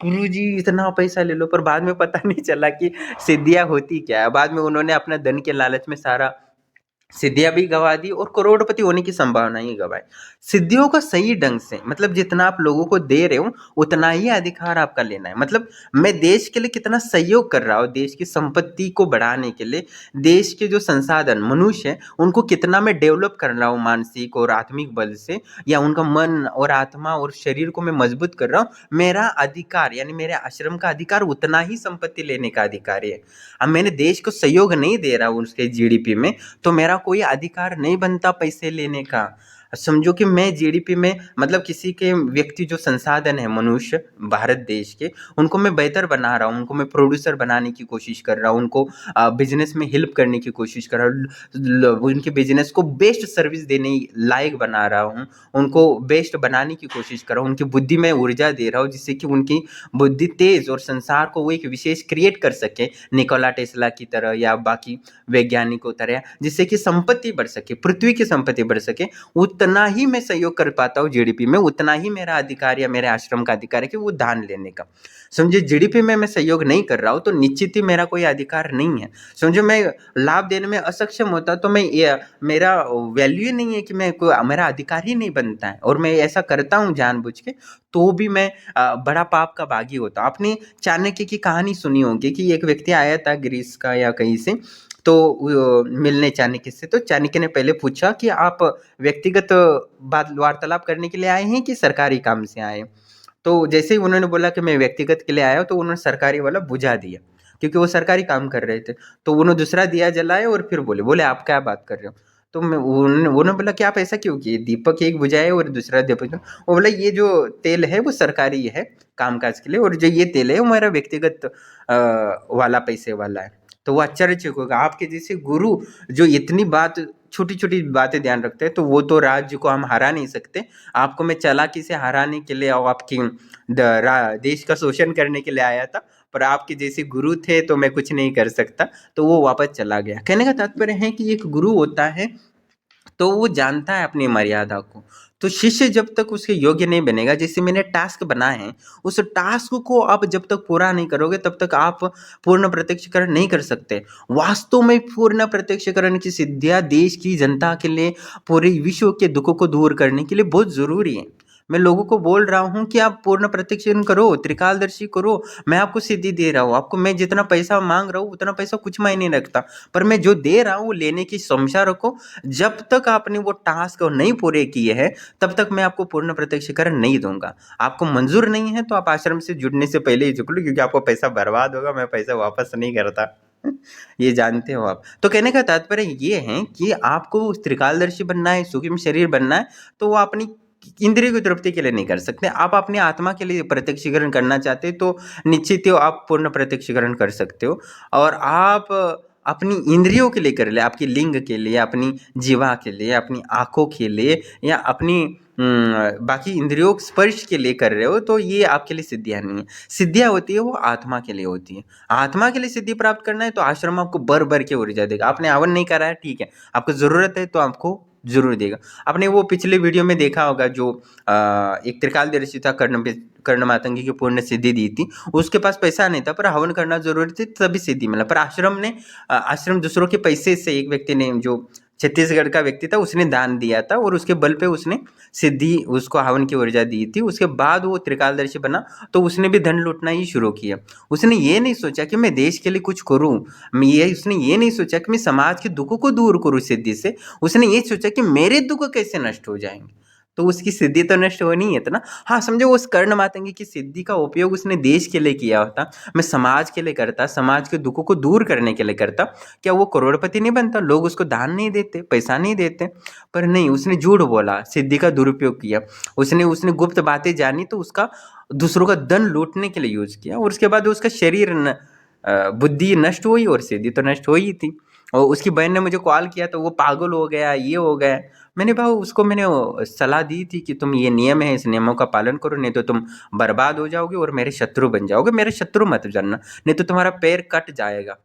गुरु जी इतना पैसा ले लो, पर बाद में पता नहीं चला कि सिद्धियां होती क्या है। बाद में उन्होंने अपना धन के लालच में सारा सिद्धियां भी गवा दी और करोड़पति होने की संभावना ही गवाई। सिद्धियों का सही ढंग से, मतलब जितना आप लोगों को दे रहे हो उतना ही अधिकार आपका लेना है। मतलब मैं देश के लिए कितना सहयोग कर रहा हूँ, देश की संपत्ति को बढ़ाने के लिए, देश के जो संसाधन मनुष्य है उनको कितना मैं डेवलप कर रहा हूँ मानसिक और आत्मिक बल से, या उनका मन और आत्मा और शरीर को मैं मजबूत कर रहा हूँ, मेरा अधिकार यानी मेरे आश्रम का अधिकार उतना ही संपत्ति लेने का अधिकार है। अब मैंने देश को सहयोग नहीं दे रहा हूँ उसके जीडीपी में, तो मेरा कोई अधिकार नहीं बनता पैसे लेने का। समझो कि मैं जीडीपी में मतलब किसी के व्यक्ति जो संसाधन है मनुष्य भारत देश के, उनको मैं बेहतर बना रहा हूँ, उनको मैं प्रोड्यूसर बनाने की कोशिश कर रहा हूँ, उनको बिजनेस में हेल्प करने की कोशिश कर रहा हूँ, उनके बिजनेस को बेस्ट सर्विस देने लायक बना रहा हूँ, उनको बेस्ट बनाने की कोशिश कर रहा हूँ, उनकी बुद्धि में ऊर्जा दे रहा हूँ जिससे कि उनकी बुद्धि तेज और संसार को वो एक विशेष क्रिएट कर सके निकोला टेस्ला की तरह या बाकी वैज्ञानिकों तरह, जिससे कि संपत्ति बढ़ सके, पृथ्वी की संपत्ति बढ़ सके। उतना ही मैं सहयोग कर पाता हूँ जीडीपी में, उतना ही मेरा अधिकार या मेरे आश्रम का अधिकार है कि वो दान लेने का। समझे, जीडीपी में मैं सहयोग नहीं कर रहा हूँ तो निश्चित ही मेरा कोई अधिकार नहीं है। समझो मैं लाभ देने में असक्षम होता तो मैं मेरा वैल्यू ही नहीं है कि मैं कोई, मेरा अधिकार ही नहीं बनता है, और मैं ऐसा करता हूँ जानबूझ के, तो भी मैं बड़ा पाप का भागी होता हूँ। आपने चाणक्य की कहानी सुनी होगी कि एक व्यक्ति आया था ग्रीस का या कहीं से, तो मिलने चाणक्य से, तो चाणक्य ने पहले पूछा कि आप व्यक्तिगत बात वार्तालाप करने के लिए आए हैं कि सरकारी काम से आए हैं? तो जैसे ही उन्होंने बोला कि मैं व्यक्तिगत के लिए आया हूँ, तो उन्होंने सरकारी वाला बुझा दिया क्योंकि वो सरकारी काम कर रहे थे। तो उन्होंने दूसरा दिया जलाया और फिर बोले आप क्या बात कर रहे हो? तो मैं उन्होंने बोला कि आप ऐसा क्यों किए? दीपक एक बुझाए और दूसरा दीपक, वो बोला ये जो तेल है वो सरकारी है कामकाज के लिए, और जो ये तेल है वो मेरा व्यक्तिगत वाला पैसे वाला है। तो वो आश्चर्यचकित होगा, आपके जैसे गुरु जो इतनी बात छोटी छोटी बातें ध्यान रखते हैं, तो वो तो राज्य को हम हरा नहीं सकते। आपको मैं चालाकी से हराने के लिए और आपकी देश का शोषण करने के लिए आया था, पर आपके जैसे गुरु थे तो मैं कुछ नहीं कर सकता। तो वो वापस चला गया। कहने का तात्पर्य है कि एक गुरु होता है तो वो जानता है अपनी मर्यादा को। तो शिष्य जब तक उसके योग्य नहीं बनेगा, जैसे मैंने टास्क बनाए हैं, उस टास्क को आप जब तक पूरा नहीं करोगे तब तक आप पूर्ण प्रत्यक्षीकरण नहीं कर सकते। वास्तव में पूर्ण प्रत्यक्षीकरण की सिद्धियां देश की जनता के लिए, पूरे विश्व के दुखों को दूर करने के लिए बहुत जरूरी है। मैं लोगों को बोल रहा हूँ कि आप पूर्ण प्रत्यक्षीकरण करो, त्रिकालदर्शी करो, मैं आपको सिद्धि दे रहा हूँ। आपको मैं जितना पैसा मांग रहा हूँ उतना पैसा कुछ मायने नहीं रखता, पर मैं जो दे रहा हूँ वो लेने की क्षमता रखो। जब तक आपने वो टास्क नहीं पूरे किए हैं तब तक मैं आपको पूर्ण प्रत्यक्षीकरण नहीं दूंगा। आपको मंजूर नहीं है तो आप आश्रम से जुड़ने से पहले ही जुड़ लो, क्योंकि आपको पैसा बर्बाद होगा, मैं पैसा वापस नहीं करता। ये जानते हो आप। तो कहने का तात्पर्य ये है कि आपको त्रिकालदर्शी बनना है, सूक्ष्म शरीर बनना है, तो वो अपनी इंद्रिय की तृप्ति के लिए नहीं कर सकते। आप अपनी आत्मा के लिए प्रत्यक्षीकरण करना चाहते हो तो निश्चित ही आप पूर्ण प्रत्यक्षीकरण कर सकते हो। और आप अपनी इंद्रियों के लिए कर ले, आपकी लिंग के लिए, अपनी जीवा के लिए, अपनी आंखों के लिए, या अपनी बाकी इंद्रियों स्पर्श के लिए कर रहे हो, तो ये आपके लिए सिद्धियां नहीं है। सिद्धियां होती है वो आत्मा के लिए होती है। आत्मा के लिए सिद्धि प्राप्त करना है तो आश्रम आपको भर भर के ऊर्जा देगा। आपने हवन नहीं करा है, ठीक है, आपको जरूरत है तो आपको जरूर देगा। आपने वो पिछले वीडियो में देखा होगा जो एक त्रिकालदर्शी था, कर्ण मातंगी की पूर्ण सिद्धि दी थी। उसके पास पैसा नहीं था पर हवन करना जरूरी थी तभी सिद्धि मिला। पर आश्रम दूसरों के पैसे से, एक व्यक्ति ने जो छत्तीसगढ़ का व्यक्ति था उसने दान दिया था और उसके बल पे उसने सिद्धि, उसको हवन की ऊर्जा दी थी। उसके बाद वो त्रिकालदर्शी बना तो उसने भी धन लूटना ही शुरू किया। उसने ये नहीं सोचा कि मैं देश के लिए कुछ करूं, उसने ये नहीं सोचा कि मैं समाज के दुखों को दूर करूं सिद्धि से। उसने ये सोचा कि मेरे दुख कैसे नष्ट हो जाएंगे, तो उसकी सिद्धि तो नष्ट होनी है तो ना। हाँ समझो, उस कर्ण मातंगी की सिद्धि का उपयोग उसने देश के लिए किया होता, मैं समाज के लिए करता, समाज के दुखों को दूर करने के लिए करता, क्या वो करोड़पति नहीं बनता? लोग उसको दान नहीं देते, पैसा नहीं देते? पर नहीं, उसने झूठ बोला, सिद्धि का दुरुपयोग किया। उसने गुप्त बातें जानी तो उसका दूसरों का धन लूटने के लिए यूज किया, और उसके बाद उसका शरीर बुद्धि नष्ट हुई और सिद्धि तो नष्ट हो ही थी। और उसकी बहन ने मुझे कॉल किया तो वो पागल हो गया, ये हो गया। मैंने भाव उसको मैंने सलाह दी थी कि तुम ये नियम है, इस नियमों का पालन करो, नहीं तो तुम बर्बाद हो जाओगे और मेरे शत्रु बन जाओगे। मेरे शत्रु मत जानना, नहीं तो तुम्हारा पैर कट जाएगा।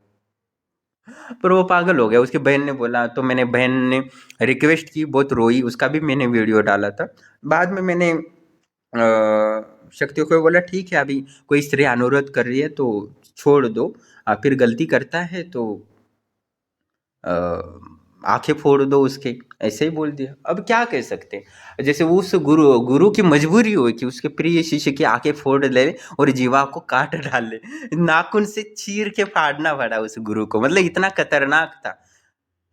पर वो पागल हो गया। उसकी बहन ने बोला तो मैंने, बहन ने रिक्वेस्ट की, बहुत रोई, उसका भी मैंने वीडियो डाला था। बाद में मैंने शक्तियों को बोला ठीक है, अभी कोई स्त्री अनुरोध कर रही है तो छोड़ दो, फिर गलती करता है तो आंखें फोड़ दो उसके, ऐसे ही बोल दिया। अब क्या कह सकते हैं, जैसे उस गुरु की मजबूरी हो कि उसके प्रिय शिष्य की आंखें फोड़ ले और जीवा को काट डाले, नाखून से चीर के फाड़ना पड़ा उस गुरु को। मतलब इतना खतरनाक था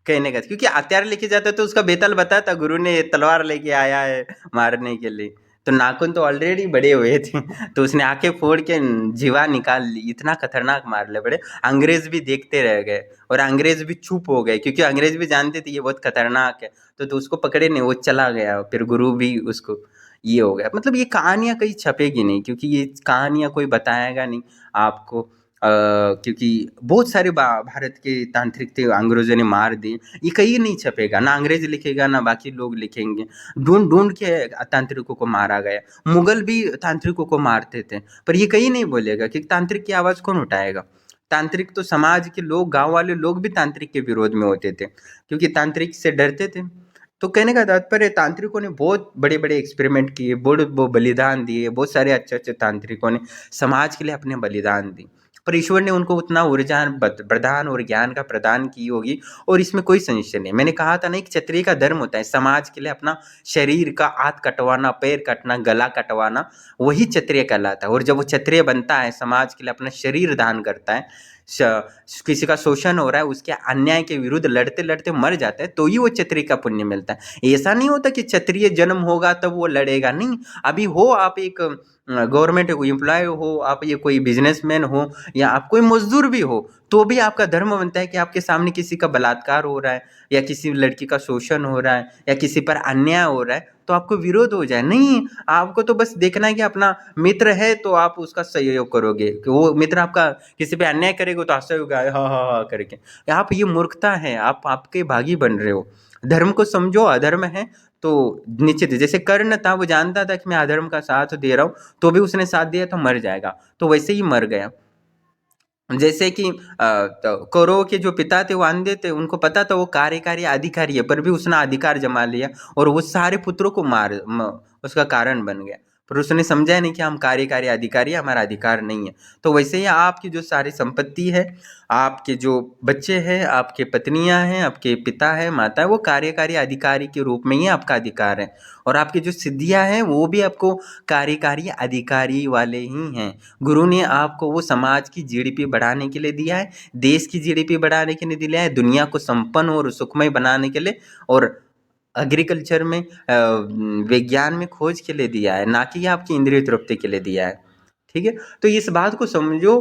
कहने का, क्योंकि हथियार लेके जाता तो उसका बेताल बताता गुरु ने तलवार लेके आया है मारने के लिए, तो नाखून तो ऑलरेडी बड़े हुए थे। तो उसने आंखें फोड़ के जीवा निकाल ली। इतना खतरनाक मारले पड़े, अंग्रेज भी देखते रह गए और अंग्रेज भी चुप हो गए, क्योंकि अंग्रेज भी जानते थे ये बहुत खतरनाक है। तो उसको पकड़े नहीं, वो चला गया, फिर गुरु भी उसको ये हो गया। मतलब ये कहानियाँ कहीं छपेगी नहीं, क्योंकि ये कहानियाँ कोई बताएगा नहीं आपको, क्योंकि बहुत सारे भारत के तांत्रिक थे, अंग्रेजों ने मार दिए, ये कहीं नहीं छपेगा, ना अंग्रेज लिखेगा ना बाकी लोग लिखेंगे। ढूंढ ढूंढ के तांत्रिकों को मारा गया, मुगल भी तांत्रिकों को मारते थे, पर ये कहीं नहीं बोलेगा कि तांत्रिक की आवाज़ कौन उठाएगा। तांत्रिक तो समाज के लोग, गांव वाले लोग भी तांत्रिक के विरोध में होते थे, क्योंकि तांत्रिक से डरते थे। तो कहने का तात्पर्य, तांत्रिकों ने बहुत बड़े बड़े एक्सपेरिमेंट किए, वो बलिदान दिए, बहुत सारे अच्छे अच्छे तांत्रिकों ने समाज के लिए अपने बलिदान दी, पर ईश्वर ने उनको उतना ऊर्जा प्रदान और ज्ञान का प्रदान की होगी, और इसमें कोई संशय नहीं। मैंने कहा था ना, एक क्षत्रिय का धर्म होता है समाज के लिए अपना शरीर का हाथ कटवाना, पैर कटना, गला कटवाना, वही क्षत्रिय कहलाता है। और जब वो क्षत्रिय बनता है, समाज के लिए अपना शरीर दान करता है, किसी का शोषण हो रहा है, उसके अन्याय के विरुद्ध लड़ते लड़ते मर जाता है, तो ही वो क्षत्रिय का पुण्य मिलता है। ऐसा नहीं होता कि क्षत्रिय जन्म होगा तब वो लड़ेगा, नहीं। अभी हो आप एक गवर्नमेंट एम्प्लॉय हो, आप ये कोई बिजनेसमैन हो, या आप कोई मजदूर भी हो, तो भी आपका धर्म बनता है कि आपके सामने किसी का बलात्कार हो रहा है, या किसी लड़की का शोषण हो रहा है, या किसी पर अन्याय हो रहा है, तो आपको विरोध हो जाए, नहीं। आपको तो बस देखना है कि अपना मित्र है तो आप उसका सहयोग करोगे, कि वो मित्र आपका किसी पे अन्याय करेगा तो हंसोगे, हाँ हाँ हाँ करके। आप ये मूर्खता है, आप आपके भागी बन रहे हो। धर्म को समझो, अधर्म है तो निश्चित, जैसे कर्ण था, वो जानता था कि मैं अधर्म का साथ दे रहा हूँ, तो भी उसने साथ दिया तो मर जाएगा, तो वैसे ही मर गया। जैसे कि तो कौरवों के जो पिता थे वो अंधे थे, उनको पता था वो कार्यकारी अधिकारी है, पर भी उसने अधिकार जमा लिया और वो सारे पुत्रों को उसका कारण बन गया। पर उसने समझा नहीं कि हम कार्यकारी अधिकारी है, हमारा अधिकार नहीं है। तो वैसे ही आपकी जो सारी संपत्ति है, आपके जो बच्चे हैं, आपके पत्नियां हैं, आपके पिता है, माता है, वो कार्यकारी अधिकारी के रूप में ही आपका अधिकार है। और आपकी जो सिद्धियां हैं वो भी आपको कार्यकारी अधिकारी वाले ही हैं। गुरु ने आपको वो समाज की जीडीपी बढ़ाने के लिए दिया है, देश की जीडीपी बढ़ाने के लिए दिया है, दुनिया को संपन्न और सुखमय बनाने के लिए, और एग्रीकल्चर में विज्ञान में खोज के लिए दिया है, ना कि आपकी इंद्रिय तृप्ति के लिए दिया है। ठीक है, तो इस बात को समझो।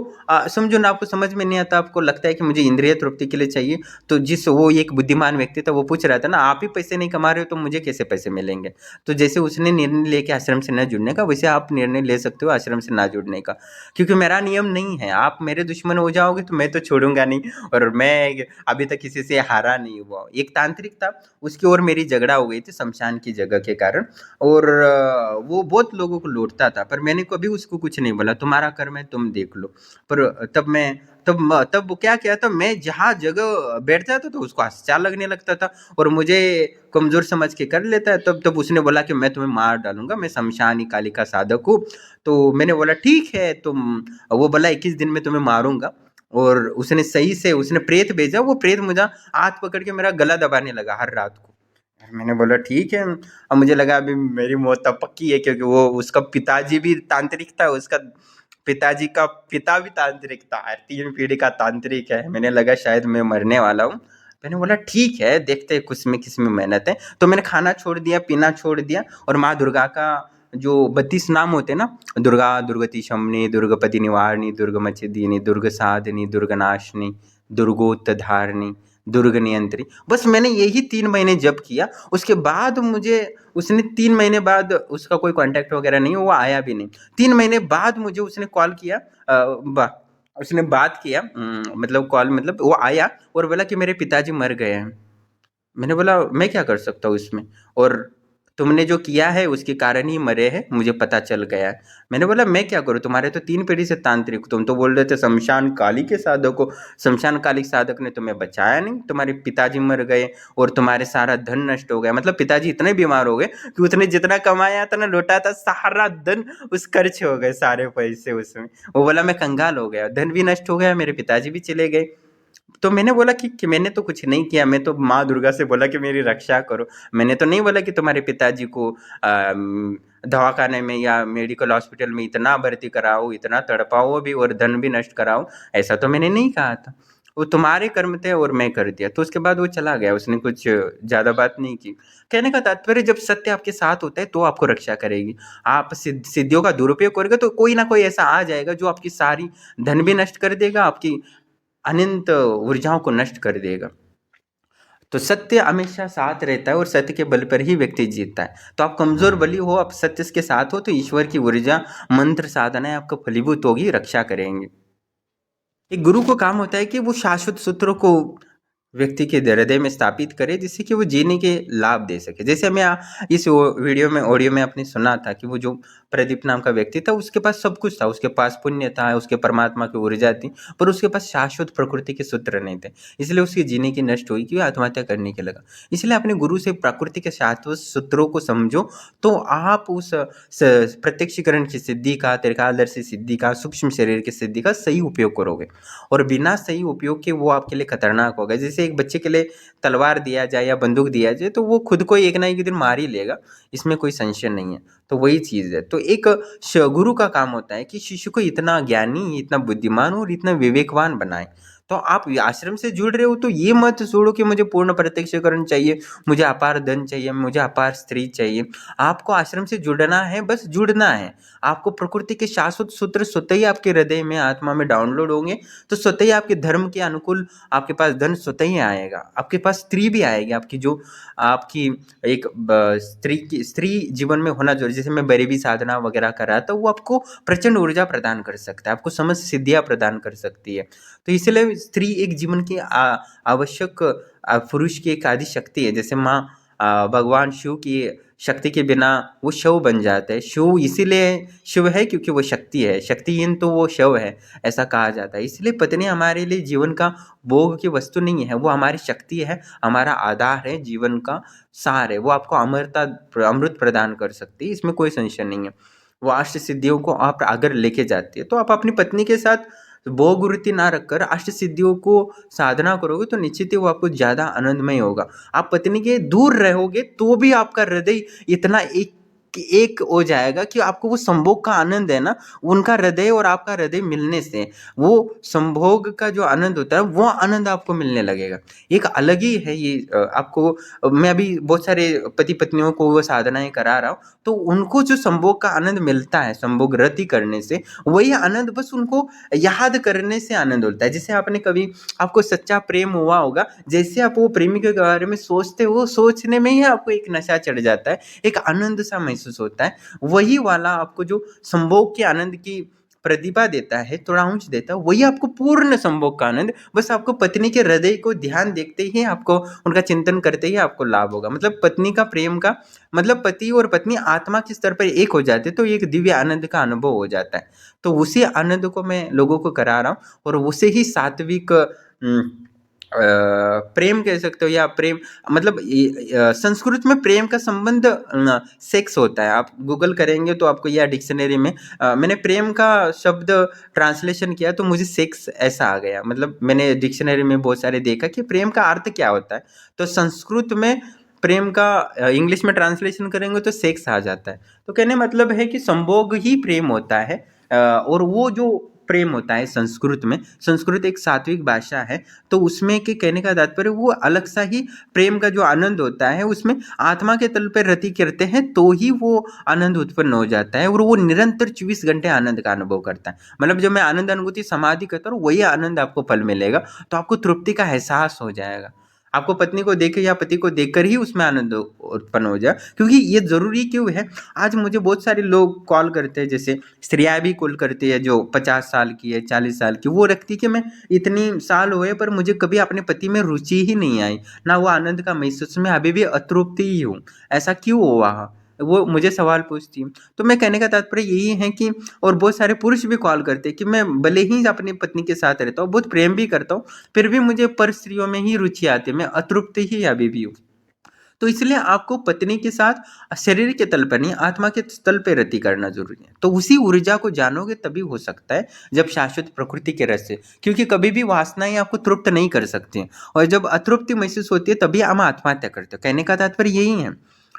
समझो ना, आपको समझ में नहीं आता, आपको लगता है कि मुझे इंद्रिय तृप्ति के लिए चाहिए, तो वो एक बुद्धिमान व्यक्ति था, वो पूछ रहा था ना, आप ही पैसे नहीं कमा रहे हो तो मुझे कैसे पैसे मिलेंगे। तो जैसे उसने निर्णय लेके आश्रम से न जुड़ने का, वैसे आप निर्णय ले सकते हो आश्रम से ना जुड़ने का, क्योंकि मेरा नियम नहीं है। आप मेरे दुश्मन हो जाओगे तो मैं तो छोड़ूंगा नहीं, और मैं अभी तक किसी से हारा नहीं हुआ। एक तांत्रिक था, उसकी और मेरी झगड़ा हो गई थी शमशान की जगह के कारण, और वो बहुत लोगों को लूटता था, पर मैंने कभी उसको कुछ नहीं बोला, तुम्हारा कर्म है तुम देख लो। पर तब वो क्या किया था, मैं जहाँ जगह बैठ जाता तो उसको अच्छा लगने लगता था, और मुझे कमजोर समझ के कर लेता है। तब उसने बोला कि मैं तुम्हें मार डालूंगा, मैं शमशानी काली का साधक हूँ। तो मैंने बोला ठीक है तुम, वो बोला 21 दिन में तुम्हें मारूंगा, और उसने सही से उसने प्रेत भेजा। वो प्रेत मुझे हाथ पकड़ के मेरा गला दबाने लगा हर रात को। मैंने बोला ठीक है। अब मुझे लगा अभी मेरी मौत तब पक्की है, क्योंकि वो उसका पिताजी भी तांत्रिक था, उसका पिताजी का पिता भी तांत्रिक था, 3 पीढ़ी का तांत्रिक है। मैंने लगा शायद मैं मरने वाला हूँ। मैंने बोला ठीक है, देखते हैं कुछ में किस में मेहनत है। तो मैंने खाना छोड़ दिया, पीना छोड़ दिया, और माँ दुर्गा का जो 32 नाम होते ना, दुर्गा, दुर्गति शमनी, दुर्गपति निवारणी, दुर्गमचिदिनी, दुर्ग साधनी, दुर्गनाशनी, दुर्गोत्तधारणी, दुर्ग नियंत्री, बस मैंने यही 3 महीने जप किया। उसके बाद मुझे उसने 3 महीने बाद, उसका कोई कांटेक्ट वगैरह नहीं, वो आया भी नहीं। 3 महीने बाद मुझे उसने कॉल किया, उसने बात किया, मतलब कॉल, मतलब वो आया और बोला कि मेरे पिताजी मर गए हैं। मैंने बोला मैं क्या कर सकता हूँ इसमें, और तुमने जो किया है उसके कारण ही मरे हैं, मुझे पता चल गया है। मैंने बोला मैं क्या करूँ, तुम्हारे तो 3 पीढ़ी से तांत्रिक, तुम तो बोल रहे थे शमशान काली के साधक हो, शमशान काली साधक ने तुम्हें बचाया नहीं, तुम्हारे पिताजी मर गए और तुम्हारे सारा धन नष्ट हो गया। मतलब पिताजी इतने बीमार हो गए कि उसने जितना कमाया था ना, लौटा था, सारा धन उस खर्च हो गए, सारे पैसे उसमें। वो बोला मैं कंगाल हो गया, धन भी नष्ट हो गया, मेरे पिताजी भी चले गए। तो मैंने बोला कि मैंने तो कुछ नहीं किया, मैं तो माँ दुर्गा से बोला कि मेरी रक्षा करो। मैंने तो नहीं बोला कि तुम्हारे पिताजी को दवाखाने में या मेडिकल हॉस्पिटल में इतना भर्ती कराओ, इतना तड़पाओ भी और धन भी नष्ट कराओ, ऐसा तो मैंने नहीं कहा था। वो तुम्हारे कर्म थे और मैं कर दिया। तो उसके बाद वो चला गया, उसने कुछ ज़्यादा बात नहीं की। कहने का तात्पर्य, जब सत्य आपके साथ होता है तो आपको रक्षा करेगी। आप सिद्धियों का दुरुपयोग करोगे तो कोई ना कोई ऐसा आ जाएगा जो आपकी सारी धन भी नष्ट कर देगा, आपकी अनंत ऊर्जाओं को नष्ट कर देगा। तो सत्य हमेशा साथ रहता है और सत्य के बल पर ही व्यक्ति जीतता है। तो आप कमजोर बली हो, आप सत्य के साथ हो, तो ईश्वर की ऊर्जा, मंत्र, साधनाएं आपको फलीभूत होगी, रक्षा करेंगे। एक गुरु को काम होता है कि वो शाश्वत सूत्रों को व्यक्ति के हृदय में स्थापित करे, जिससे कि वो जीने के लाभ दे सके। जैसे मैं इस वीडियो में, ऑडियो में आपने सुना था कि वो जो प्रदीप नाम का व्यक्ति था, उसके पास सब कुछ था, उसके पास पुण्य था, उसके परमात्मा की ऊर्जा थी, पर उसके पास शाश्वत प्रकृति के सूत्र नहीं थे, इसलिए उसकी जीने की नष्ट हुई कि वो आत्महत्या करने के लगा। इसलिए अपने गुरु से प्रकृति के शाश्वत सूत्रों को समझो, तो आप उस प्रत्यक्षीकरण की सिद्धि का, त्रिकालदर्शी सिद्धि का, सूक्ष्म शरीर की सिद्धि का सही उपयोग करोगे। और बिना सही उपयोग के वो आपके लिए खतरनाक होगा। जैसे एक बच्चे के लिए तलवार दिया जाए या बंदूक दिया जाए, तो वो खुद को एक ना एक दिन मार ही लेगा, इसमें कोई संशय नहीं है। तो वही चीज़ है। तो एक गुरु का काम होता है कि शिष्य को इतना ज्ञानी, इतना बुद्धिमान और इतना विवेकवान बनाए। तो आप आश्रम से जुड़ रहे हो तो ये मत सोचो कि मुझे पूर्ण प्रत्यक्षीकरण चाहिए, मुझे अपार धन चाहिए, मुझे अपार स्त्री चाहिए। आपको आश्रम से जुड़ना है, बस जुड़ना है। आपको प्रकृति के शाश्वत सूत्र स्वतः ही आपके हृदय में, आत्मा में डाउनलोड होंगे, तो स्वतः ही आपके धर्म के अनुकूल आपके पास धन स्वतः ही आएगा, आपके पास स्त्री भी आएगी। आपकी जो आपकी एक स्त्री जीवन में होना जरूरी, जैसे मैं बरेबी साधना वगैरह कर रहा था, वो आपको प्रचंड ऊर्जा प्रदान कर सकता है, आपको समस्त सिद्धियां प्रदान कर सकती है। तो इसलिए स्त्री एक जीवन की आवश्यक पुरुष की एक आदि शक्ति है। जैसे माँ भगवान शिव की शक्ति के बिना वो शव बन जाता है। शिव इसीलिए शिव है क्योंकि वो शक्ति है, शक्तिहीन तो वो शव है, ऐसा कहा जाता है। इसलिए पत्नी हमारे लिए जीवन का भोग की वस्तु नहीं है, वो हमारी शक्ति है, हमारा आधार है, जीवन का सार है। वो आपको अमृत प्रदान कर सकती है, इसमें कोई संशय नहीं है। वो अष्ट सिद्धियों को आप अगर लेके जाती है, तो आप अपनी पत्नी के साथ भोग वृत्ति ना रखकर अष्ट सिद्धियों को साधना करोगे, तो निश्चित ही वो आपको ज्यादा आनंदमय होगा। आप पत्नी के दूर रहोगे तो भी आपका हृदय इतना एक हो जाएगा कि आपको वो संभोग का आनंद है ना, उनका हृदय और आपका हृदय मिलने से वो संभोग का जो आनंद होता है, वो आनंद आपको मिलने लगेगा। एक अलग ही है ये। आपको मैं अभी बहुत सारे पति पत्नियों को वो साधनाएं करा रहा हूँ, तो उनको जो संभोग का आनंद मिलता है, संभोग रति करने से, वही आनंद बस उनको याद करने से आनंद होता है। जैसे आपने कभी, आपको सच्चा प्रेम हुआ होगा, जैसे आप वो प्रेमिका के बारे में सोचते हो, सोचने में ही आपको एक नशा चढ़ जाता है, एक आनंद सा महसूस होता है। वही वाला आपको जो संभोग के आनंद की प्रतिभा देता है, थोड़ा ऊंच देता है, वही आपको पूर्ण संभोग का आनंद, बस आपको पत्नी के हृदय को ध्यान देखते ही, आपको उनका चिंतन करते ही आपको लाभ होगा। मतलब पत्नी का प्रेम का मतलब, पति और पत्नी आत्मा के स्तर पर एक हो जाते, तो एक दिव्य आनंद का अनुभव हो जाता है। तो उसी आनंद को मैं लोगों को करा रहा हूँ, और उसे ही सात्विक प्रेम कह सकते हो, या प्रेम मतलब संस्कृत में प्रेम का संबंध सेक्स होता है। आप गूगल करेंगे तो आपको यह डिक्शनरी में मैंने प्रेम का शब्द ट्रांसलेशन किया तो मुझे सेक्स ऐसा आ गया। मतलब मैंने डिक्शनरी में बहुत सारे देखा कि प्रेम का अर्थ क्या होता है, तो संस्कृत में प्रेम का इंग्लिश में ट्रांसलेशन करेंगे तो सेक्स आ जाता है। तो कहने मतलब है कि संभोग ही प्रेम होता है। और वो जो प्रेम होता है संस्कृत में, संस्कृत एक सात्विक भाषा है, तो उसमें के कहने का तात्पर्य वो अलग सा ही प्रेम का जो आनंद होता है, उसमें आत्मा के तल पर रति करते हैं तो ही वो आनंद उत्पन्न हो जाता है, और वो निरंतर 24 घंटे आनंद का अनुभव करता है। मतलब जब मैं आनंद अनुभूति समाधि करता हूँ, वही आनंद आपको फल मिलेगा, तो आपको तृप्ति का एहसास हो जाएगा। आपको पत्नी को देख या पति को देखकर ही उसमें आनंद उत्पन्न हो जाए। क्योंकि ये जरूरी क्यों है, आज मुझे बहुत सारे लोग कॉल करते हैं, जैसे स्त्रियाँ भी कॉल करती है जो 50 साल की है, 40 साल की, वो रखती कि मैं इतनी साल हुए पर मुझे कभी अपने पति में रुचि ही नहीं आई, ना वो आनंद का महसूस, में अभी भी अतृप्त ही हूँ, ऐसा क्यों हुआ, वो मुझे सवाल पूछती है। तो मैं कहने का तात्पर्य यही है कि, और बहुत सारे पुरुष भी कॉल करते हैं कि मैं भले ही अपनी पत्नी के साथ रहता हूँ, बहुत प्रेम भी करता हूँ, फिर भी मुझे पर स्त्रियों में ही रुचि आती है, मैं अतृप्त ही अभी भी हूँ। तो इसलिए आपको पत्नी के साथ शरीर के तल पर नहीं, आत्मा के तल पर रति करना जरूरी है। तो उसी ऊर्जा को जानोगे तभी हो सकता है, जब शाश्वत प्रकृति के रस से, क्योंकि कभी भी वासनाएं आपको तृप्त नहीं कर सकती हैं, और जब अतृप्ति महसूस होती है तभी हम आत्महत्या करते हैं। कहने का तात्पर्य यही है।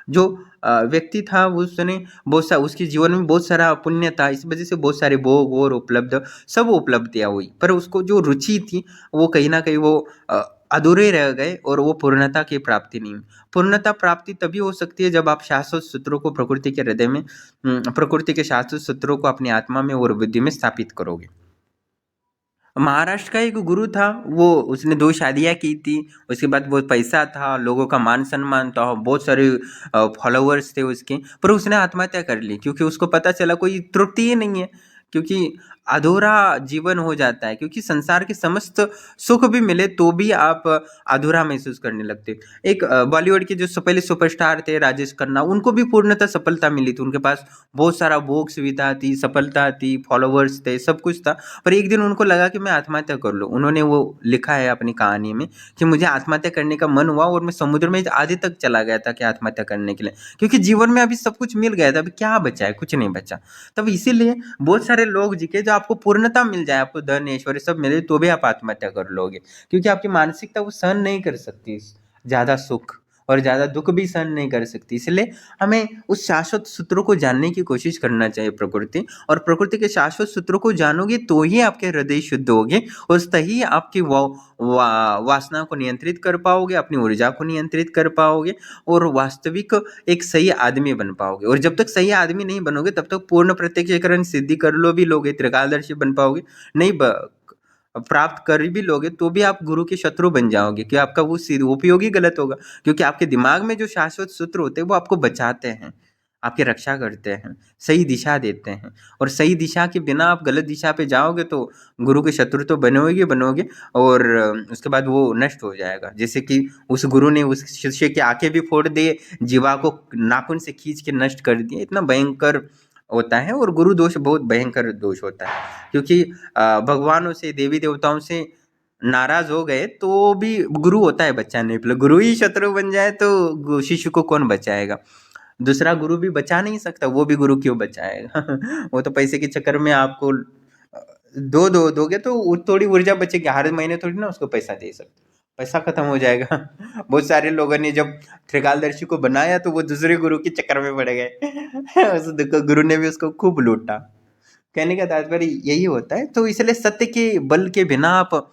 जो व्यक्ति था उसने बहुत सा, उसके जीवन में बहुत सारा पुण्य था, इस वजह से बहुत सारे भोग और उपलब्ध सब उपलब्धियां हुई, पर उसको जो रुचि थी वो कहीं ना कहीं वो अधूरे रह गए, और वो पूर्णता की प्राप्ति नहीं हुई। पूर्णता प्राप्ति तभी हो सकती है जब आप शाश्वत सूत्रों को प्रकृति के हृदय में, प्रकृति के शाश्वत सूत्रों को अपनी आत्मा में और बुद्धि में स्थापित करोगे। महाराष्ट्र का एक गुरु था, वो उसने 2 शादियाँ की थी, उसके बाद बहुत पैसा था, लोगों का मान-सम्मान था, बहुत सारे फॉलोवर्स थे उसके, पर उसने आत्महत्या कर ली क्योंकि उसको पता चला कोई तृप्ति ही नहीं है, क्योंकि अधूरा जीवन हो जाता है, क्योंकि संसार के समस्त सुख भी मिले तो भी आप अधूरा महसूस करने लगते। एक बॉलीवुड के जो पहले सुपरस्टार थे राजेश खन्ना, उनको भी पूर्णतः सफलता मिली थी, उनके पास बहुत सारा भोग सुविधा थी, सफलता थी, फॉलोवर्स थे, सब कुछ था। पर एक दिन उनको लगा कि मैं आत्महत्या कर लूँ। उन्होंने वो लिखा है अपनी कहानी में कि मुझे आत्महत्या करने का मन हुआ और मैं समुद्र में आधे तक चला गया था कि आत्महत्या करने के लिए, क्योंकि जीवन में अभी सब कुछ मिल गया था, अभी क्या बचा है, कुछ नहीं बचा। तब इसीलिए बहुत सारे लोग जी के जो आपको पूर्णता मिल जाए, आपको धन ऐश्वर्य सब मिले तो भी आप आत्महत्या कर लोगे, क्योंकि आपकी मानसिकता वो सहन नहीं कर सकती ज़्यादा सुख, और ज़्यादा दुख भी सहन नहीं कर सकती। इसलिए हमें उस शाश्वत सूत्रों को जानने की कोशिश करना चाहिए प्रकृति, और प्रकृति के शाश्वत सूत्रों को जानोगे तो ही आपके हृदय शुद्ध होगे, और तभी आपकी वासना को नियंत्रित कर पाओगे, अपनी ऊर्जा को नियंत्रित कर पाओगे, और वास्तविक एक सही आदमी बन पाओगे। और जब तक सही आदमी नहीं बनोगे तब तक पूर्ण प्रत्यक्षीकरण सिद्धि कर लो भी लोगे, त्रिकालदर्शी बन पाओगे नहीं, प्राप्त कर भी लोगे तो भी आप गुरु के शत्रु बन जाओगे, कि आपका वो उपयोग ही गलत होगा, क्योंकि आपके दिमाग में जो शाश्वत सूत्र होते हैं वो आपको बचाते हैं, आपकी रक्षा करते हैं, सही दिशा देते हैं, और सही दिशा के बिना आप गलत दिशा पे जाओगे तो गुरु के शत्रु तो बनोगे बनोगे, और उसके बाद वो नष्ट हो जाएगा। जैसे कि उस गुरु ने उस शिष्य की आंखें भी फोड़ दिए, जीवा को नाखून से खींच के नष्ट कर दिया, इतना भयंकर होता है। और गुरु दोष बहुत भयंकर दोष होता है, क्योंकि भगवानों से, देवी देवताओं से नाराज हो गए तो भी गुरु होता है बचाने के लिए, गुरु ही शत्रु बन जाए तो शिष्य को कौन बचाएगा? दूसरा गुरु भी बचा नहीं सकता, वो भी गुरु क्यों बचाएगा? वो तो पैसे के चक्कर में आपको दोगे तो थोड़ी ऊर्जा बचेगी, हर महीने थोड़ी ना उसको पैसा दे सकते, पैसा खत्म हो जाएगा। बहुत सारे लोगों ने जब त्रिकालदर्शी को बनाया तो वो दूसरे गुरु के चक्कर में पड़ गए। उस गुरु ने भी उसको खूब लूटा। कहने का तात्पर्य यही होता है। तो इसलिए सत्य के बल के बिना आप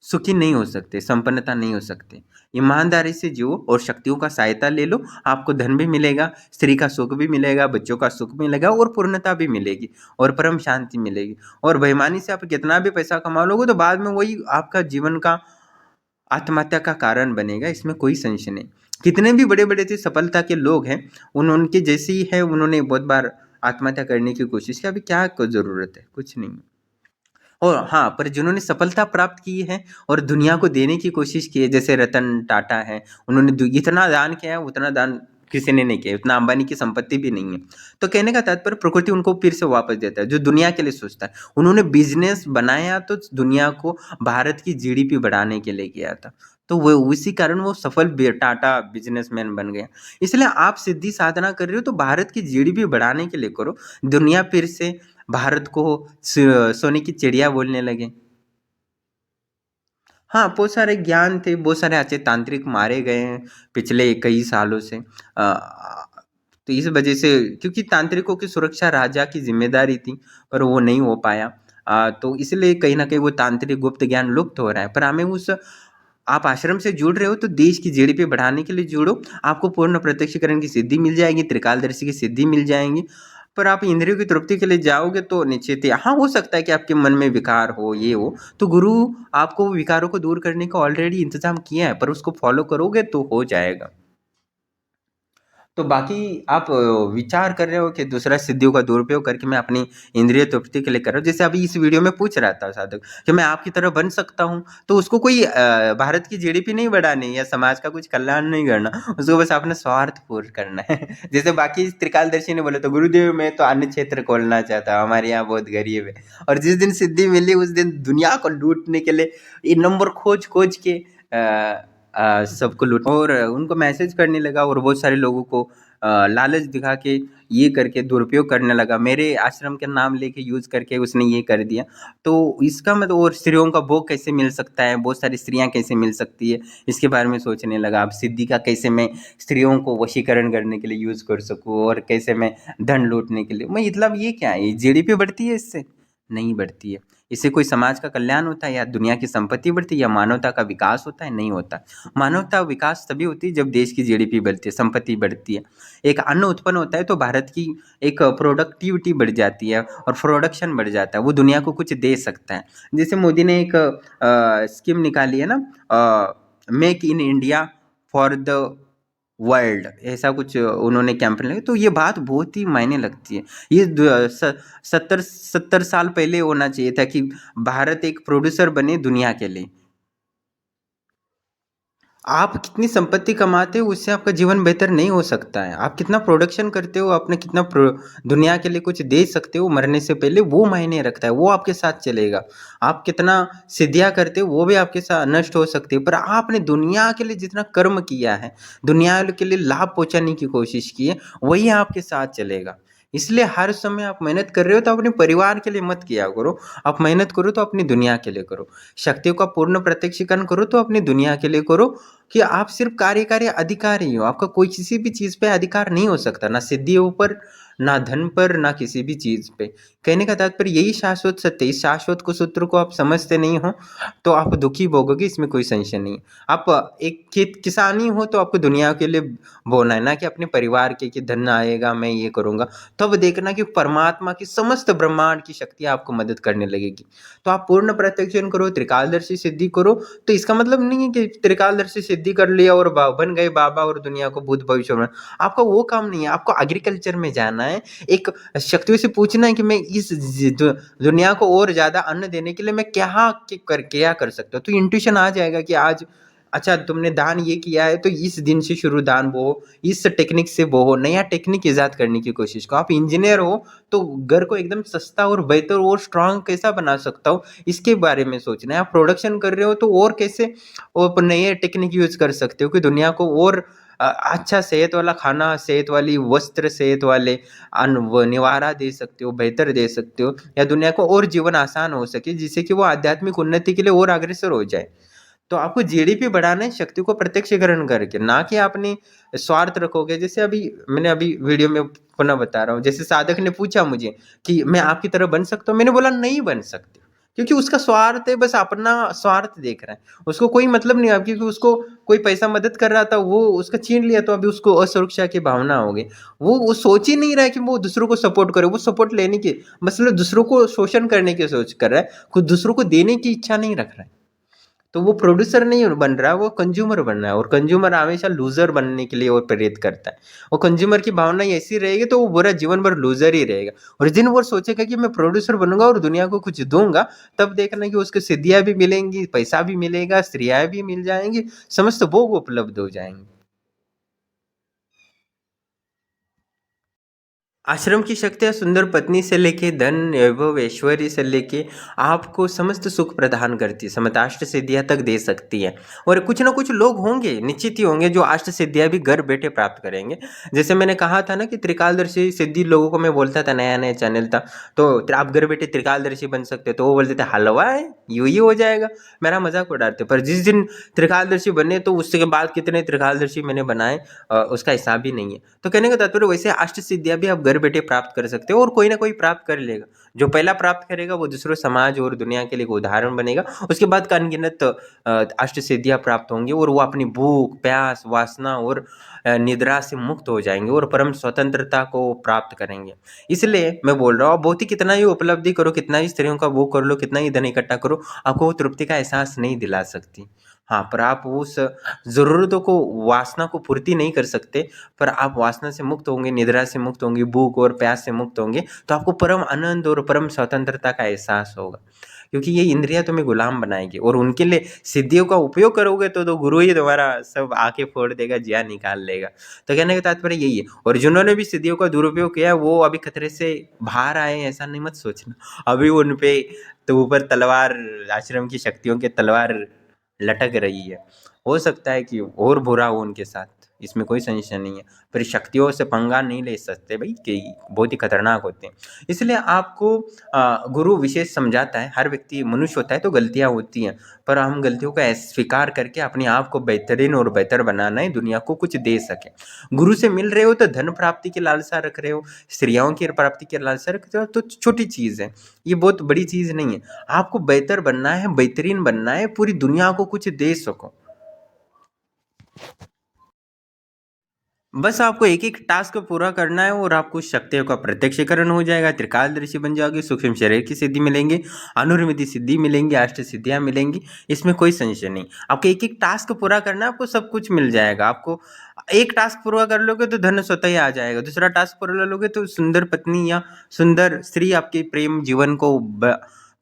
सुखी नहीं हो सकते, संपन्नता नहीं हो सकते। ईमानदारी से जियो और शक्तियों का सहायता ले लो, आपको धन भी मिलेगा, स्त्री का सुख भी मिलेगा, बच्चों का सुख मिलेगा, और पूर्णता भी मिलेगी, और परम शांति मिलेगी। और बेईमानी से आप कितना भी पैसा कमा लोगे तो बाद में वही आपका जीवन का आत्महत्या का कारण बनेगा, इसमें कोई संशय नहीं। कितने भी बड़े बड़े थे सफलता के लोग हैं, उनके जैसे ही है, उन्होंने बहुत बार आत्महत्या करने की कोशिश की, अभी क्या जरूरत है, कुछ नहीं। और हाँ, पर जिन्होंने सफलता प्राप्त की है और दुनिया को देने की कोशिश की है, जैसे रतन टाटा है, उन्होंने इतना दान किया है, उतना दान किसी ने नहीं किया, उतना अंबानी की संपत्ति भी नहीं है। तो कहने का तात्पर्य प्रकृति उनको फिर से वापस देता है, जो दुनिया के लिए सोचता है। उन्होंने बिजनेस बनाया तो दुनिया को, भारत की जीडीपी बढ़ाने के लिए किया था, तो वो उसी कारण वो सफल टाटा बिजनेसमैन बन गया। इसलिए आप सिद्धि साधना कर रहे हो तो भारत की जीडीपी बढ़ाने के लिए करो, दुनिया फिर से भारत को सोने की चिड़िया बोलने लगे। हाँ, बहुत सारे ज्ञान थे, बहुत सारे अच्छे तांत्रिक मारे गए हैं पिछले कई सालों से। तो इस वजह से, क्योंकि तांत्रिकों की सुरक्षा राजा की जिम्मेदारी थी, पर वो नहीं हो पाया। तो इसलिए कहीं ना कहीं वो तांत्रिक गुप्त ज्ञान लुप्त हो रहा है। पर हमें उस, आप आश्रम से जुड़ रहे हो तो देश की जीडीपी बढ़ाने के लिए जुड़ो, आपको पूर्ण प्रत्यक्षीकरण की सिद्धि मिल जाएगी, त्रिकालदर्शी की सिद्धि मिल जाएंगी। पर आप इंद्रियों की तृप्ति के लिए जाओगे तो निश्चित ही, हाँ, हो सकता है कि आपके मन में विकार हो, ये हो, तो गुरु आपको विकारों को दूर करने का ऑलरेडी इंतजाम किया है, पर उसको फॉलो करोगे तो हो जाएगा। तो बाकी आप विचार कर रहे हो कि दूसरा सिद्धियों का दुरुपयोग करके मैं अपनी इंद्रिय तृप्ति के लिए कर रहा हूँ। जैसे अभी इस वीडियो में पूछ रहा था साधक कि मैं आपकी तरह बन सकता हूँ, तो उसको कोई भारत की जीडीपी नहीं बढ़ानी या समाज का कुछ कल्याण नहीं करना, उसको बस अपना स्वार्थ पूर्ण करना है। जैसे बाकी त्रिकालदर्शी ने बोला तो गुरुदेव मैं तो अन्य क्षेत्र खोलना चाहता हूँ, हमारे यहाँ बहुत गरीब है, और जिस दिन सिद्धि मिली उस दिन दुनिया को लूटने के लिए ये नंबर खोज खोज के सबको लूट, और उनको मैसेज करने लगा, और बहुत सारे लोगों को लालच दिखा के ये करके दुरुपयोग करने लगा, मेरे आश्रम के नाम लेके यूज करके उसने ये कर दिया। तो इसका मतलब, और स्त्रियों का भोग कैसे मिल सकता है, बहुत सारी स्त्रियां कैसे मिल सकती है, इसके बारे में सोचने लगा। अब सिद्धि का कैसे मैं स्त्रियों को वशीकरण करने के लिए यूज कर सकूँ, और कैसे मैं धन लूटने के लिए, मैं मतलब ये क्या है, जीडीपी बढ़ती है इससे, नहीं बढ़ती है। इससे कोई समाज का कल्याण होता है या दुनिया की संपत्ति बढ़ती है या मानवता का विकास होता है? नहीं होता। मानवता विकास तभी होती है जब देश की जीडीपी बढ़ती है, संपत्ति बढ़ती है, एक अन्न उत्पन्न होता है तो भारत की एक प्रोडक्टिविटी बढ़ जाती है और प्रोडक्शन बढ़ जाता है, वो दुनिया को कुछ दे सकता है। जैसे मोदी ने एक स्कीम निकाली है ना, make in India for the world, ऐसा कुछ उन्होंने कैंपेन लगाया, तो ये बात बहुत ही मायने लगती है। ये 70 साल पहले होना चाहिए था कि भारत एक प्रोड्यूसर बने दुनिया के लिए। आप कितनी संपत्ति कमाते हो उससे आपका जीवन बेहतर नहीं हो सकता है। आप कितना प्रोडक्शन करते हो, आपने कितना दुनिया के लिए कुछ दे सकते हो मरने से पहले, वो मायने रखता है, वो आपके साथ चलेगा। आप कितना सिद्धियां करते हो वो भी आपके साथ नष्ट हो सकती है, पर आपने दुनिया के लिए जितना कर्म किया है, दुनिया के लिए लाभ पहुंचाने की कोशिश की है, वही आपके साथ चलेगा। इसलिए हर समय आप मेहनत कर रहे हो तो अपने परिवार के लिए मत किया करो, आप मेहनत करो तो अपनी दुनिया के लिए करो, शक्तियों का पूर्ण प्रत्यक्षीकरण करो तो अपनी दुनिया के लिए करो, कि आप सिर्फ कार्यकारी अधिकारी हो, आपका कोई किसी भी चीज़ पे अधिकार नहीं हो सकता, ना सिद्धियों पर, ना धन पर, ना किसी भी चीज़ पे। कहने का तात्पर्य यही शाश्वत सत्य है। इस शाश्वत को सूत्र को आप समझते नहीं हो तो आप दुखी भोगोगे, इसमें कोई संशय नहीं है। आप एक खेत किसानी हो तो आपको दुनिया के लिए बोना है, ना कि अपने परिवार के कि धन आएगा मैं ये करूँगा। तब देखना कि परमात्मा की समस्त ब्रह्मांड की शक्ति आपको मदद करने लगेगी। तो आप पूर्ण प्रत्यक्षण करो, त्रिकालदर्शी सिद्धि करो, तो इसका मतलब नहीं है कि त्रिकालदर्शी सिद्धि कर लिया और बन गए बाबा और दुनिया को भूत भविष्य में। आपका वो काम नहीं है, आपको एग्रीकल्चर में जाना है, एक शक्तियों से पूछना है कि मैं इस दुनिया को और ज्यादा अन्न देने के लिए मैं क्या कर सकता हूँ। तो इंट्यूशन आ जाएगा कि आज अच्छा तुमने दान ये किया है तो इस दिन से शुरू दान बो, इस टेक्निक से बो, नया टेक्निक ईजाद करने की कोशिश करो। आप इंजीनियर हो तो घर को एकदम सस्ता और बेहतर और स्ट्रांग कैसा बना सकता हूँ, इसके बारे में सोचना है। आप प्रोडक्शन कर रहे हो तो और कैसे और नए टेक्निक यूज कर सकते हो कि दुनिया को और अच्छा सेहत वाला खाना, सेहत वाली वस्त्र, सेहत वाले अन्न निवारा दे सकते हो, बेहतर दे सकते हो, या दुनिया को और जीवन आसान हो सके जिससे कि वो आध्यात्मिक उन्नति के लिए और अग्रसर हो जाए। तो आपको जीडीपी बढ़ाना है शक्ति को प्रत्यक्षीकरण करके, ना कि आपने स्वार्थ रखोगे। जैसे अभी मैंने अभी वीडियो में पुनः बता रहा हूँ, जैसे साधक ने पूछा मुझे कि मैं आपकी तरह बन सकता हूँ, मैंने बोला नहीं बन सकते, क्योंकि उसका स्वार्थ है, बस अपना स्वार्थ देख रहा है, उसको कोई मतलब नहीं है। क्योंकि उसको कोई पैसा मदद कर रहा था, वो उसका छीन लिया तो अभी उसको असुरक्षा की भावना हो गई। वो सोच ही नहीं रहा है कि वो दूसरों को सपोर्ट करे, वो सपोर्ट लेने की मतलब दूसरों को शोषण करने की सोच कर रहा है, खुद दूसरों को देने की इच्छा नहीं रख रहा है। तो वो प्रोड्यूसर नहीं बन रहा, वो कंज्यूमर बन रहा है, और कंज्यूमर हमेशा लूजर बनने के लिए और प्रेरित करता है। वो कंज्यूमर की भावना ऐसी रहेगी तो वो पूरा जीवन भर लूजर ही रहेगा। और जिन वो सोचेगा कि मैं प्रोड्यूसर बनूंगा और दुनिया को कुछ दूंगा, तब देखना कि उसको सिद्धियां भी मिलेंगी, पैसा भी मिलेगा, स्त्रियां भी मिल जाएंगी, समस्त भोग उपलब्ध हो जाएंगे। आश्रम की शक्तियाँ सुंदर पत्नी से लेके धन वैभव ऐश्वर्य से लेके आपको समस्त सुख प्रदान करती है, समताष्ट सिद्धियाँ तक दे सकती है। और कुछ ना कुछ लोग होंगे, निश्चित ही होंगे, जो अष्ट सिद्धियाँ भी घर बैठे प्राप्त करेंगे। जैसे मैंने कहा था ना कि त्रिकालदर्शी सिद्धि लोगों को मैं बोलता था, नया नया चैनल था, तो आप घर बैठे त्रिकालदर्शी बन सकते हो, तो वो बोलते थे हलवा है, यूं ही हो जाएगा, मेरा मजाक उड़ाते। पर जिस दिन त्रिकालदर्शी बने तो उसके बाद कितने त्रिकालदर्शी मैंने बनाए, उसका हिसाब ही नहीं है। तो कहने का तात्पर्य वैसे अष्ट सिद्धियां भी आप घर बैठे प्राप्त कर सकते हो, और कोई ना कोई प्राप्त कर लेगा। जो पहला प्राप्त करेगा वो दूसरों समाज और दुनिया के लिए एक उदाहरण बनेगा। उसके बाद का अनगिनत अष्ट सिद्धियां प्राप्त होंगी, और वो अपनी भूख, प्यास, वासना और निद्रा से मुक्त हो जाएंगे और परम स्वतंत्रता को प्राप्त करेंगे। इसलिए मैं बोल रहा हूँ, बहुत ही कितना ही उपलब्धि करो, कितना ही स्त्रियों का वो कर लो, कितना ही धन इकट्ठा करो, आपको वो तृप्ति का एहसास नहीं दिला सकती। हाँ, पर आप उस ज़रूरतों को, वासना को पूर्ति नहीं कर सकते, पर आप वासना से मुक्त होंगे, निद्रा से मुक्त होंगे, भूख और प्यास से मुक्त होंगे, तो आपको परम आनंद और परम स्वतंत्रता का एहसास होगा। क्योंकि ये इंद्रियां तुम्हें गुलाम बनाएगी, और उनके लिए सिद्धियों का उपयोग करोगे तो गुरु ही तुम्हारा सब आके फोड़ देगा, जिया निकाल लेगा। तो कहने का तात्पर्य यही है। और जिन्होंने भी सिद्धियों का दुरुपयोग किया वो अभी खतरे से बाहर आए, ऐसा नहीं मत सोचना। अभी उन पे तो ऊपर तलवार, आश्रम की शक्तियों के तलवार लटक रही है। हो सकता है कि और बुरा हो उनके साथ। इसमें कोई संशय नहीं है। पर शक्तियों से पंगा नहीं ले सकते भाई, कि बहुत ही खतरनाक होते हैं। इसलिए आपको गुरु विशेष समझाता है, हर व्यक्ति मनुष्य होता है तो गलतियाँ होती हैं, पर हम गलतियों का स्वीकार करके अपने आप को बेहतरीन और बेहतर बनाना है, दुनिया को कुछ दे सके। गुरु से मिल रहे हो तो धन प्राप्ति की लालसा रख रहे हो, स्त्रियों की प्राप्ति की लालसा रख रहे हो, तो छोटी चीज़ है, ये बहुत बड़ी चीज़ नहीं है। आपको बेहतर बनना है, बेहतरीन बनना है, पूरी दुनिया को कुछ दे सको। बस आपको एक-एक टास्क पूरा करना है और आपको शक्तियों का प्रत्यक्षीकरण हो जाएगा, त्रिकालदर्शी बन जाओगे, सूक्ष्म शरीर की सिद्धि मिलेंगी, अनुर्मिति सिद्धि मिलेंगी, अष्ट सिद्धियाँ मिलेंगी, इसमें कोई संशय नहीं। आपको एक-एक टास्क पूरा करना है, आपको सब कुछ मिल जाएगा। आपको एक टास्क पूरा कर लोगे तो धन स्वतः ही आ जाएगा, दूसरा टास्क पूरा कर लोगे तो सुंदर पत्नी या सुंदर स्त्री आपके प्रेम जीवन को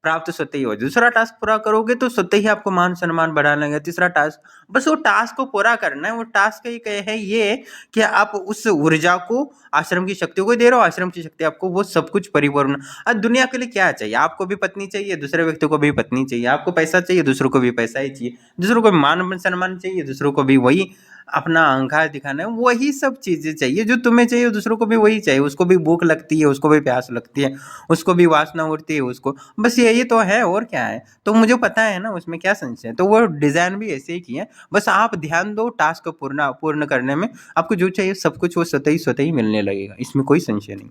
प्राप्त स्वतः ही हो। दूसरा टास्क पूरा करोगे तो स्वतः ही आपको मान सम्मान बढ़ा लगेगा। तीसरा टास्क, बस वो टास्क को पूरा करना है। वो टास्क एक है ये कि आप उस ऊर्जा को आश्रम की शक्तियों को दे रहे हो, आश्रम की शक्ति आपको वो सब कुछ परिपूर्ण। अब दुनिया के लिए क्या चाहिए? आपको भी पत्नी चाहिए, दूसरे व्यक्ति को भी पत्नी चाहिए, आपको पैसा चाहिए, दूसरों को भी पैसा ही चाहिए, दूसरों को मान सम्मान चाहिए, दूसरों को भी वही अपना अहंकार दिखाना है, वही सब चीजें चाहिए जो तुम्हें चाहिए, दूसरों को भी वही चाहिए। उसको भी भूख लगती है, उसको भी प्यास लगती है, उसको भी वासना उठती है, उसको बस यही तो है, और क्या है? तो मुझे पता है ना उसमें क्या संशय है। तो वो डिजाइन भी ऐसे ही की है, बस आप ध्यान दो टास्क पूर्ण करने में, आपको जो चाहिए सब कुछ वो स्वतः ही मिलने लगेगा, इसमें कोई संशय नहीं।